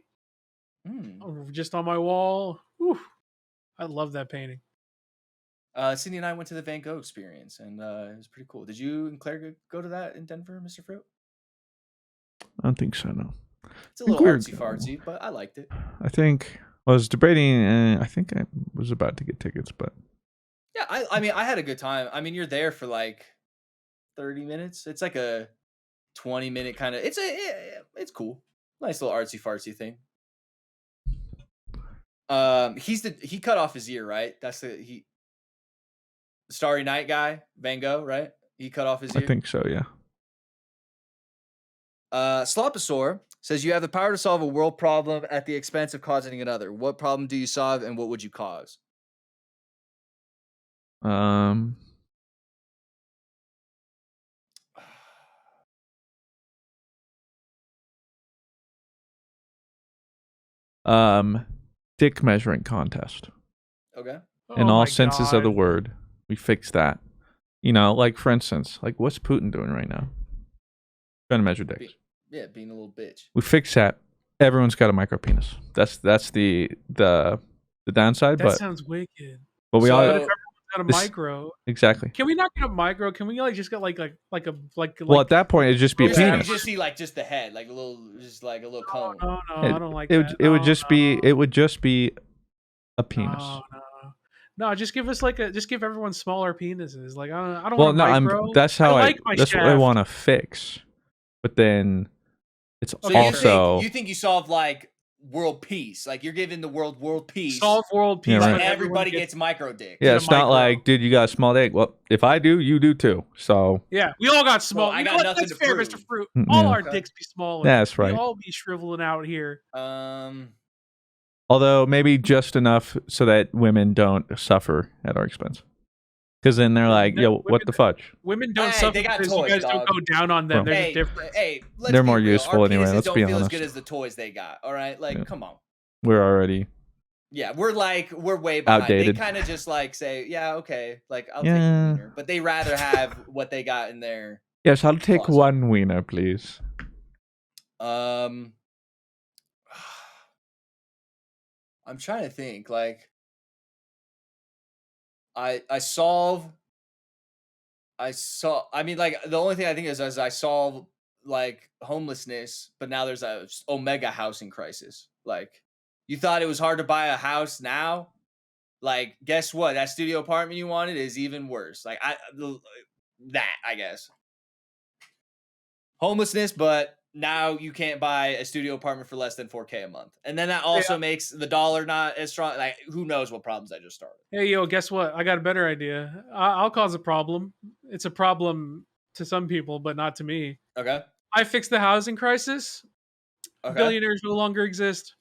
just on my wall, whew, I love that painting. Cindy and I went to the Van Gogh experience, and it was pretty cool. Did you and Claire go to that in Denver, Mr. Fruit? I don't think so, no. It's a little artsy-fartsy, but I liked it. I think I was debating, I think I was about to get tickets, but... Yeah, I mean, I had a good time. I mean, you're there for like 30 minutes. It's like a 20-minute kind of... It's cool. Nice little artsy-fartsy thing. He cut off his ear, right? That's the Starry Night guy, Van Gogh, right? He cut off his ear. I think so, yeah. Sloposaur says you have the power to solve a world problem at the expense of causing another. What problem do you solve, and what would you cause? Dick measuring contest. Okay. In all senses of the word, we fix that. You know, like for instance, like what's Putin doing right now? Trying to measure dicks. Being a little bitch. We fix that. Everyone's got a micro penis. That's the downside. That but sounds wicked. But we But all if everyone's got a micro, exactly. Can we not get a micro? Can we just get like Well, at that point, it'd just be a penis. You just see just the head, like a little cone. No, I don't like that. It would just be a penis. No, just give us give everyone smaller penises. Like I don't well, want a micro. That's what I want to fix. But then it's also you think you solve like world peace, like you're giving the world peace. Solve world peace. Yeah, right. Everybody gets micro dick. Yeah, it's not like, dude, you got a small dick. Well, if I do, you do too. So yeah, we all got small. I got nothing to prove. Mr. Fruit. All our dicks be smaller. Yeah, that's right. We all be shriveling out here. Although maybe just enough so that women don't suffer at our expense. Because then they're like, yo, what the fudge? Women don't suffer because you guys don't go down on them. They're just different. They're more useful anyway. Let's be honest. Don't feel as good as the toys they got. All right, come on. We're already. Yeah, we're way behind. Outdated. They kind of just say, yeah, okay, I'll take a wiener, but they rather have what they got in there. Yes, I'll take one wiener, please. I'm trying to think. The only thing I think is I solve homelessness, but now there's a omega housing crisis. You thought it was hard to buy a house now? Guess what? That studio apartment you wanted is even worse. I guess. Homelessness, but now you can't buy a studio apartment for less than $4,000 a month. And then that also makes the dollar not as strong. Who knows what problems I just started. Hey, yo, guess what? I got a better idea. I'll cause a problem. It's a problem to some people, but not to me. Okay. I fixed the housing crisis. Okay. Billionaires no longer exist.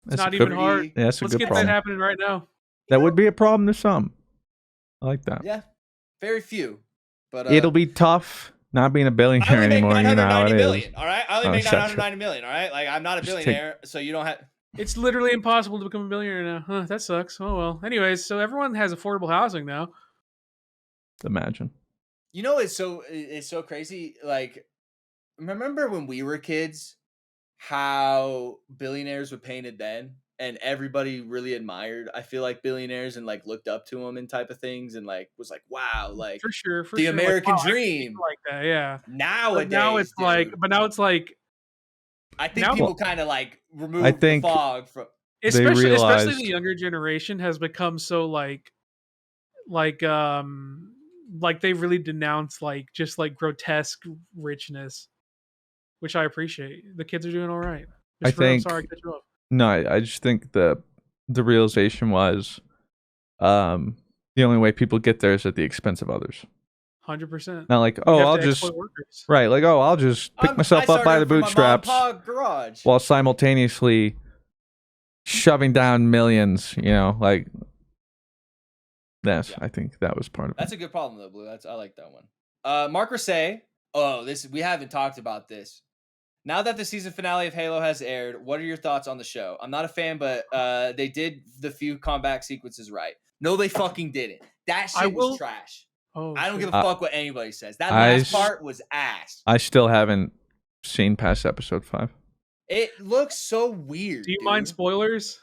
It's not even hard. Yeah, that's a Let's good get problem. that happening right now. That would be a problem to some. I like that. Yeah. Very few. But it'll be tough not being a billionaire anymore. You know how it is. All right. I only make $990 million. All right. I'm not a billionaire, so you don't have. It's literally impossible to become a billionaire now. Huh, that sucks. Oh well. Anyways, so everyone has affordable housing now. Imagine. You know, it's so crazy. Remember when we were kids, how billionaires were painted then? And everybody really admired, I feel like, billionaires and looked up to them and type of things and was wow, for sure, the American dream, like that, yeah. Nowadays, now it's I think people kind of remove the fog from, especially the younger generation has become so they really denounce just grotesque richness, which I appreciate. The kids are doing all right. I'm sorry to cut you off. No, I just think the realization was the only way people get there is at the expense of others. 100%. Not I'll just I'll just pick myself up by the bootstraps while simultaneously shoving down millions. Yes, I think that was part of it. That's a good problem though, Blue. I like that one. Mark Rosay. We haven't talked about this. Now that the season finale of Halo has aired, what are your thoughts on the show? I'm not a fan, but they did the few combat sequences right. No, they fucking didn't. That shit was trash. I don't give a fuck what anybody says. That last part was ass. I still haven't seen past episode 5. It looks so weird. Do you mind spoilers?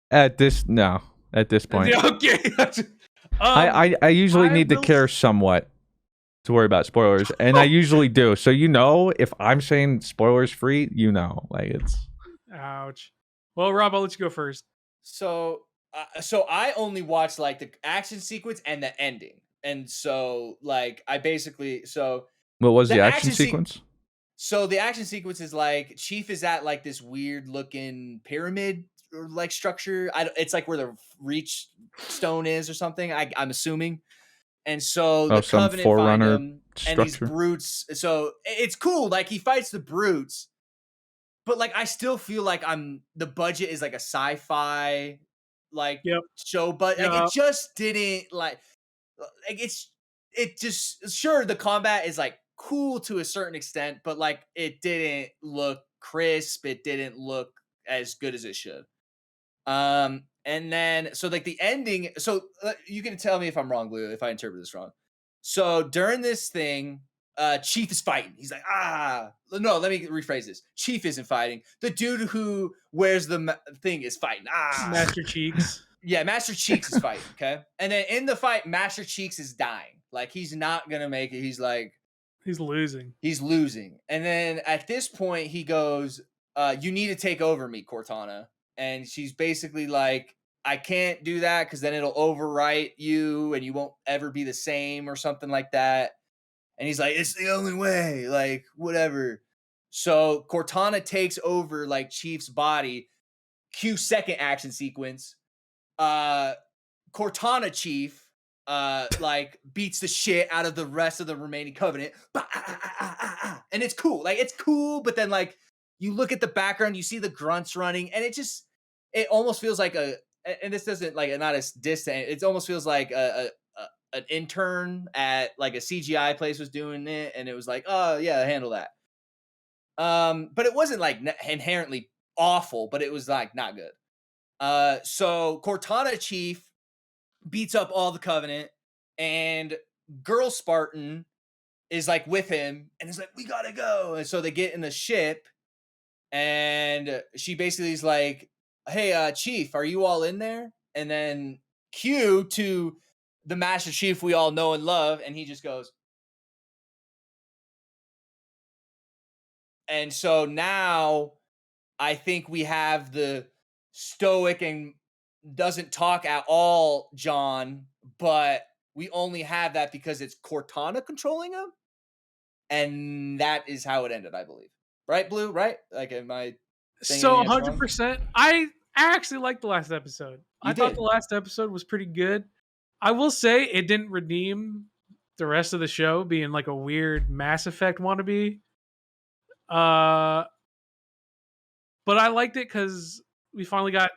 At this point. Okay. I usually need to care somewhat to worry about spoilers, and I usually do. So if I'm saying spoilers free, it's. Ouch. Well, Rob, I'll let you go first. So I only watched the action sequence and the ending, and so I basically What was the action sequence? So the action sequence is Chief is at this weird looking pyramid or structure. It's where the reach stone is or something. I'm assuming. And so the Covenant find him, and these brutes. So it's cool. He fights the brutes, but I still feel the budget is a sci-fi show, but it just didn't it just sure the combat is cool to a certain extent, but it didn't look crisp. It didn't look as good as it should. And then, the ending, so you can tell me if I'm wrong, Blue, if I interpret this wrong. So during this thing, Chief is fighting. He's like, no, let me rephrase this. Chief isn't fighting. The dude who wears the thing is fighting. Master Cheeks. Yeah, Master Cheeks is fighting, okay? And then in the fight, Master Cheeks is dying. Like, he's not going to make it. He's like... He's losing. He's losing. And then at this point, he goes, you need to take over me, Cortana. And she's basically like, I can't do that because then it'll overwrite you and you won't ever be the same or something like that. And he's like, it's the only way, like, whatever. So Cortana takes over, like, Chief's body. Cue second action sequence. Cortana Chief, like, beats the shit out of the rest of the remaining Covenant. And it's cool. Like, it's cool, but then, like, you look at the background, you see the grunts running, and it almost feels like and this doesn't, like, not as distant, it almost feels like an intern at, like, a CGI place was doing it, and it was like, oh, yeah, handle that. But it wasn't, like, inherently awful, but it was, like, not good. So Cortana Chief beats up all the Covenant, and Girl Spartan is, like, with him, and is like, we gotta go. And so they get in the ship, and she basically is like, hey, Chief, are you all in there? And then cue to the Master Chief we all know and love, and he just goes. And so now I think we have the stoic and doesn't talk at all John, but we only have that because it's Cortana controlling him. And that is how it ended, I believe. Right, Blue? Right? Like, am I so 100%? I actually liked the last episode. I thought the last episode was pretty good. I will say it didn't redeem the rest of the show being like a weird Mass Effect wannabe. But I liked it because we finally got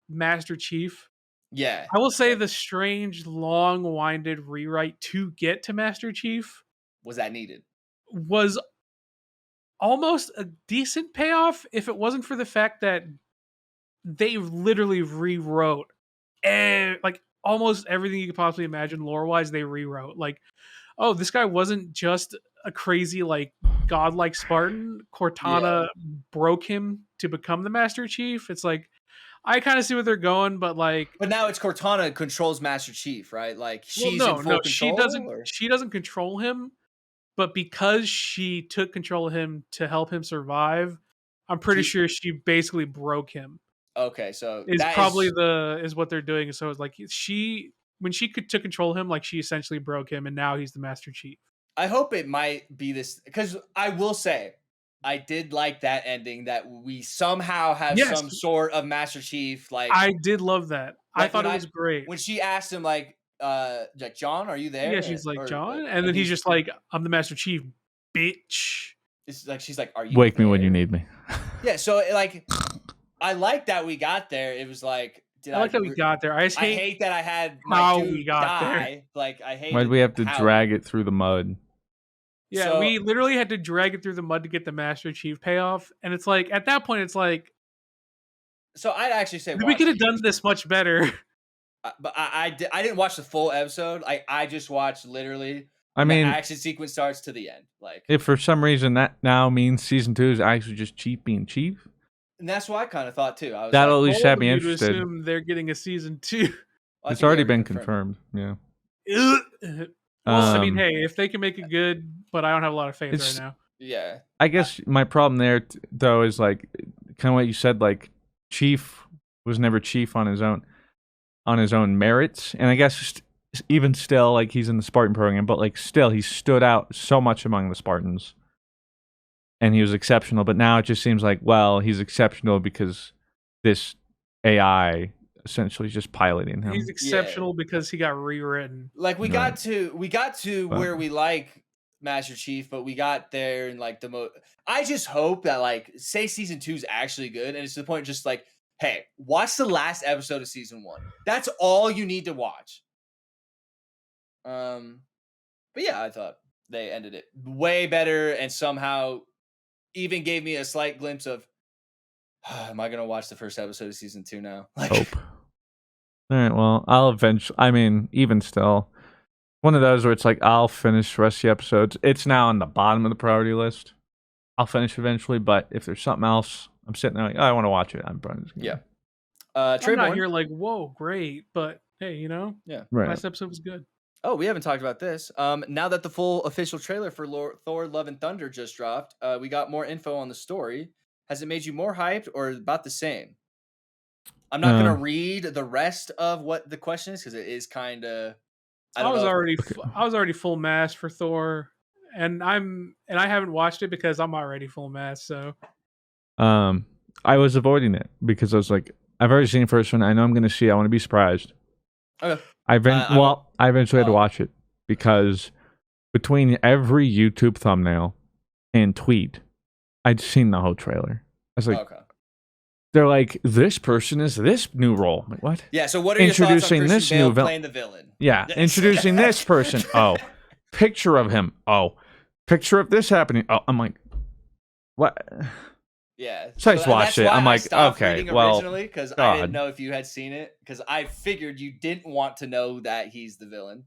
Master Chief. Yeah. I will say the strange, long-winded rewrite to get to Master Chief was that needed? Was almost a decent payoff if it wasn't for the fact that they literally rewrote like almost everything you could possibly imagine lore-wise. They rewrote, like, oh, this guy wasn't just a crazy, like, godlike Spartan. Cortana broke him to become the Master Chief. It's like, I kind of see where they're going, but like, but now it's Cortana controls Master Chief, right? Like, she's in full control, she doesn't control him, but because she took control of him to help him survive, I'm pretty sure she basically broke him. Okay, so is probably is what they're doing. So it's like when she took control of him, like, she essentially broke him, and now he's the Master Chief. I hope it might be this, because I will say I did like that ending, that we somehow have some sort of Master Chief. Like, I did love that. Like, I thought it was great when she asked him, like, John, are you there? Yeah, she's like, John, and then he's just like, I'm the Master Chief, bitch. It's like, she's like, are you wake me when you need me? Yeah, so, like, I like that we got there. It was like, I like that we got there. I hate that I had my dude die. There. Like, I hate. Why'd we have to drag it through the mud? Yeah, so, we literally had to drag it through the mud to get the Master Chief payoff, and it's like, at that point, it's like. So I'd actually say we could have done this much better. But I didn't watch the full episode. I just watched literally. I mean, the action sequence starts to the end. Like, if for some reason that now means season 2 is actually just Chief being Chief. And that's what I kind of thought too. I was that'll at least have me interested. Assume they're getting a season 2. It's already been confirmed. Yeah. Well, I mean, hey, if they can make it good, but I don't have a lot of faith right now. Yeah. I guess my problem there, though, is like kind of what you said. Like, Chief was never Chief on his own merits, and I guess even still, like, he's in the Spartan program, but like still, he stood out so much among the Spartans. And he was exceptional, but now it just seems like, well, he's exceptional because this AI essentially is just piloting him. He's exceptional because he got rewritten. Like, we got to where we like Master Chief, but we got there in, like, the most. I just hope that, like, say season 2 is actually good, and it's to the point just like, hey, watch the last episode of season 1. That's all you need to watch. But yeah, I thought they ended it way better, and somehow even gave me a slight glimpse of, am I going to watch the first episode of season 2 now? Like, hope. All right, well, I'll eventually, I mean, even still, one of those where it's like I'll finish the rest of the episodes. It's now on the bottom of the priority list. I'll finish eventually, but if there's something else, I'm sitting there like, oh, I want to watch it. I'm probably just gonna... I'm not here like, whoa, great, but hey, yeah, right. Last episode was good. Oh, we haven't talked about this. Now that the full official trailer for Thor: Love and Thunder just dropped, we got more info on the story. Has it made you more hyped or about the same? I'm not gonna read the rest of what the question is because it is kind of. I was already full mass for Thor, and I haven't watched it because I'm already full mass. So, I was avoiding it because I was like, I've already seen the first one. I know I'm going to see it. I want to be surprised. Okay. I eventually had to watch it because between every YouTube thumbnail and tweet, I'd seen the whole trailer. I was like, okay. They're like, this person is this new role. I'm like, what? Yeah. So what are your thoughts on Christian Bale playing the villain? Yeah. Introducing this person. Oh, picture of him. Oh, picture of this happening. Oh, I'm like, what? Yeah. So I just watched it. I'm like, okay, well, originally because I didn't know if you had seen it because I figured you didn't want to know that he's the villain.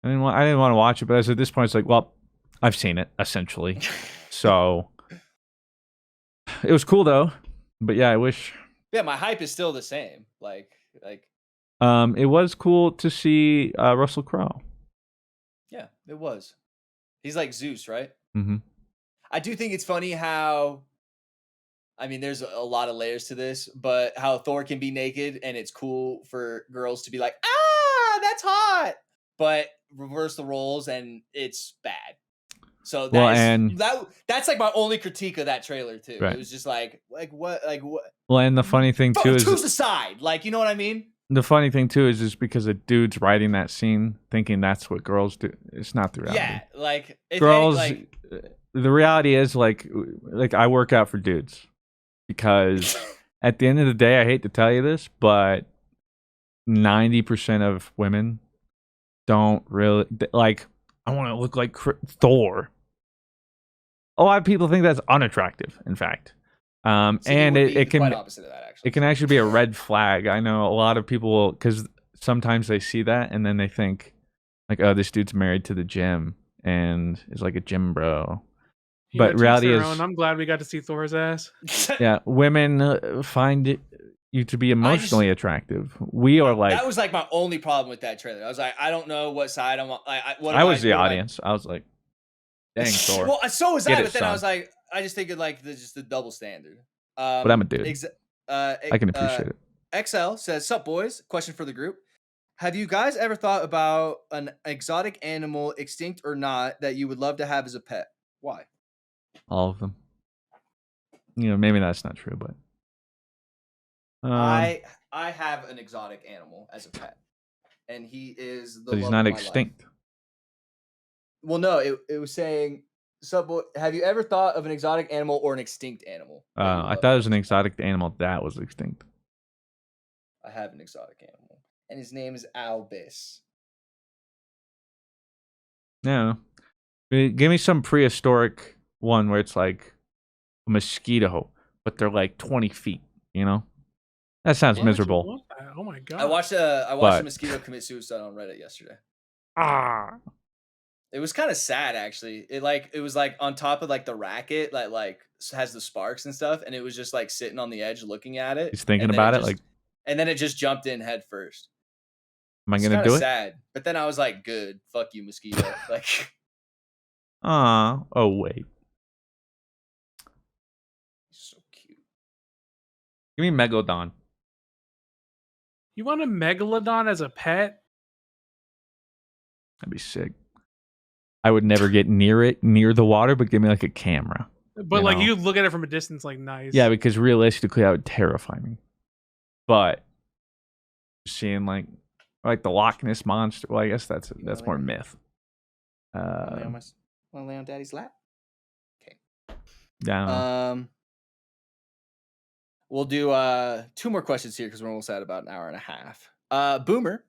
I didn't want to watch it, but at this point, it's like, well, I've seen it essentially. So it was cool though. But yeah, I wish. Yeah, my hype is still the same. Like. It was cool to see Russell Crowe. Yeah, it was. He's like Zeus, right? Mm-hmm. I do think it's funny how. I mean, there's a lot of layers to this, but how Thor can be naked and it's cool for girls to be like, ah, that's hot. But reverse the roles and it's bad. So that's like my only critique of that trailer too. Right. It was just like what. Well, and the funny thing too is choose the side. Like, you know what I mean? The funny thing too is just because a dude's writing that scene, thinking that's what girls do. It's not the reality. Yeah, like girls. The reality is like I work out for dudes because at the end of the day, I hate to tell you this, but 90% of women don't really like. I want to look like Thor. A lot of people think that's unattractive, in fact. And it can opposite of that, actually. It can actually be a red flag. I know a lot of people will, because sometimes they see that and then they think like, oh, this dude's married to the gym and is like a gym bro. But reality is, I'm glad we got to see Thor's ass. Yeah, women find you to be emotionally attractive. We are like, that was like my only problem with that trailer. I was like, I don't know what side I'm on. I was the audience. I was like, dang, Thor. Well, so was I, but then I was like, I just think of like just the double standard. But I'm a dude. I can appreciate it. XL says, "Sup, boys? Question for the group: have you guys ever thought about an exotic animal, extinct or not, that you would love to have as a pet? Why?" All of them. Maybe that's not true, but I have an exotic animal as a pet, and he is the. But he's not extinct. Life. Well, no, it was saying. So, have you ever thought of an exotic animal or an extinct animal? I thought it was an exotic animal that was extinct. I have an exotic animal, and his name is Albus. Yeah, give me some prehistoric one where it's like a mosquito, but they're like 20 feet. That sounds miserable. Oh my god! I watched a mosquito commit suicide on Reddit yesterday. It was kind of sad, actually. It was like on top of like the racket that like has the sparks and stuff, and it was just like sitting on the edge looking at it. He's thinking about it, and then it just jumped in head first. Am I gonna do it? Sad, but then I was like, "Good, fuck you, mosquito." Like, oh wait, so cute. Give me Megalodon. You want a megalodon as a pet? That'd be sick. I would never get near the water, but give me like a camera. But you look at it from a distance, like nice. Yeah, because realistically, that would terrify me. But seeing like the Loch Ness monster, well, I guess that's more myth. Want to lay on Daddy's lap? Okay. Yeah. We'll do 2 more questions here because we're almost at about an hour and a half. Boomer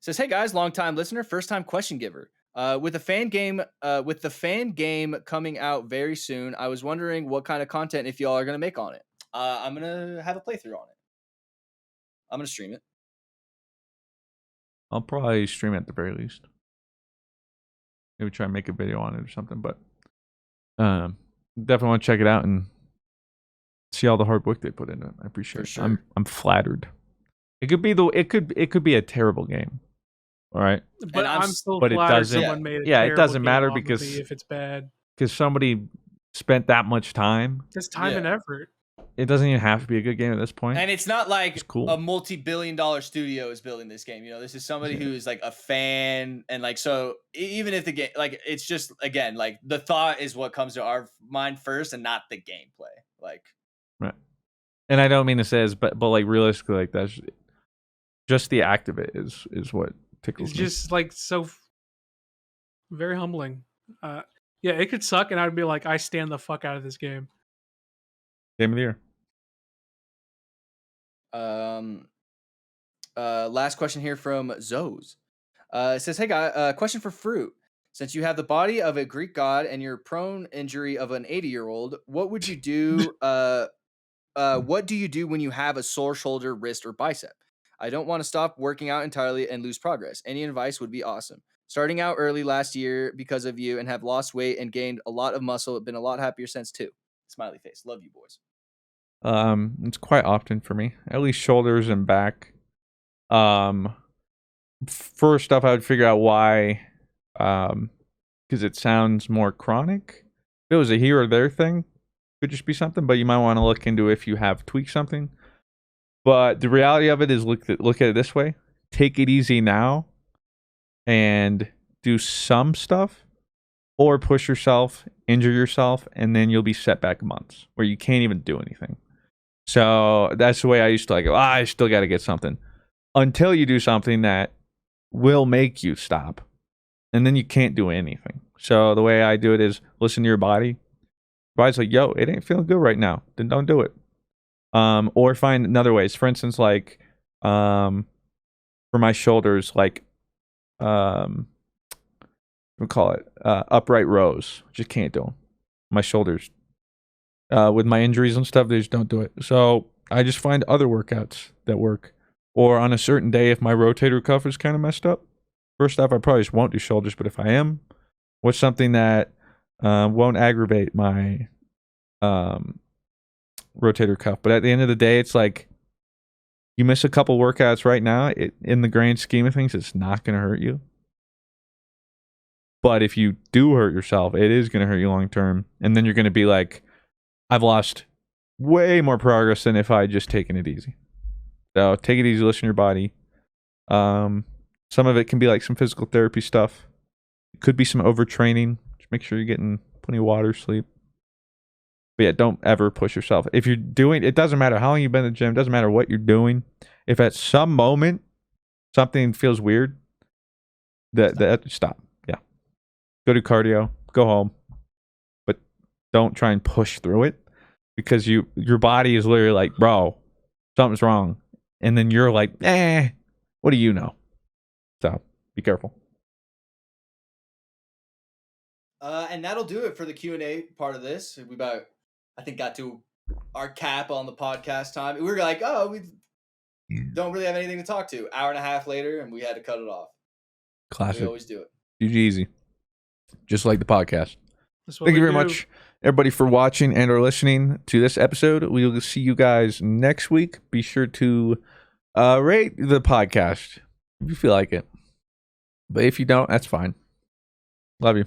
says, "Hey guys, long time listener, first time question giver. With the fan game coming out very soon, I was wondering what kind of content if y'all are gonna make on it. I'm gonna have a playthrough on it. I'm gonna stream it. I'll probably stream it at the very least. maybe try and make a video on it or something. But definitely want to check it out and see all the hard work they put into it. I appreciate it. Sure. I'm flattered. It could be a terrible game. All right. But I'm still but flattered it doesn't. someone made a Yeah, it doesn't terrible matter game off of because me if it's bad. Because somebody spent that much time. It's time and effort. It doesn't even have to be a good game at this point. And it's not like it's cool. a multi-billion-dollar studio is building this game. This is somebody who's like a fan, and like so. Even if the game, like, it's just again like the thought is what comes to our mind first, and not the gameplay. Like, right. And I don't mean to say this, but like realistically, like that's just the act of it is what tickles It's me. just like so very humbling. Yeah, it could suck, and I'd be like, I stand the fuck out of this game. Game of the year. Last question here from Zoes. It says, "Hey guy, question for Fruit. Since you have the body of a Greek god and your prone injury of an 80-year-old, what would you do? What do you do when you have a sore shoulder, wrist, or bicep? I don't want to stop working out entirely and lose progress. Any advice would be awesome. Starting out early last year because of you and have lost weight and gained a lot of muscle. Been a lot happier since too. Smiley face. Love you boys." It's quite often for me, at least shoulders and back. First off, I would figure out why, because it sounds more chronic. If it was a here or there thing, could just be something, but you might want to look into if you have tweaked something. But the reality of it is, look at it this way: take it easy now, and do some stuff, or push yourself, injure yourself, and then you'll be set back months where you can't even do anything. So that's the way I used to go. I still got to get something until you do something that will make you stop, and then you can't do anything. So the way I do it is listen to your body. Your body's like, yo, it ain't feeling good right now. Then don't do it. Or find other ways. For instance, like for my shoulders, like we call it upright rows. Just can't do them. My shoulders. With my injuries and stuff, they just don't do it. So I just find other workouts that work. Or on a certain day, if my rotator cuff is kind of messed up, first off, I probably just won't do shoulders. But if I am, what's something that won't aggravate my rotator cuff? But at the end of the day, it's like you miss a couple workouts right now. In the grand scheme of things, it's not going to hurt you. But if you do hurt yourself, it is going to hurt you long term. And then you're going to be like, I've lost way more progress than if I had just taken it easy. So take it easy, listen to your body. Some of it can be like some physical therapy stuff. It could be some overtraining. Just make sure you're getting plenty of water, sleep. But yeah, don't ever push yourself. If you're doing, it doesn't matter how long you've been in the gym, doesn't matter what you're doing. If at some moment something feels weird, that stop. Yeah. Go do cardio, go home. But don't try and push through it, because your body is literally like, bro, something's wrong. And then you're like, what do you know? So be careful. And that'll do it for the Q&A part of this. We got to our cap on the podcast time. We were like, we don't really have anything to talk to. Hour and a half later, and we had to cut it off. Classic. We always do it. Easy. Just like the podcast. Thank you very much, everybody, for watching and or listening to this episode. We will see you guys next week. Be sure to rate the podcast if you feel like it. But if you don't, that's fine. Love you.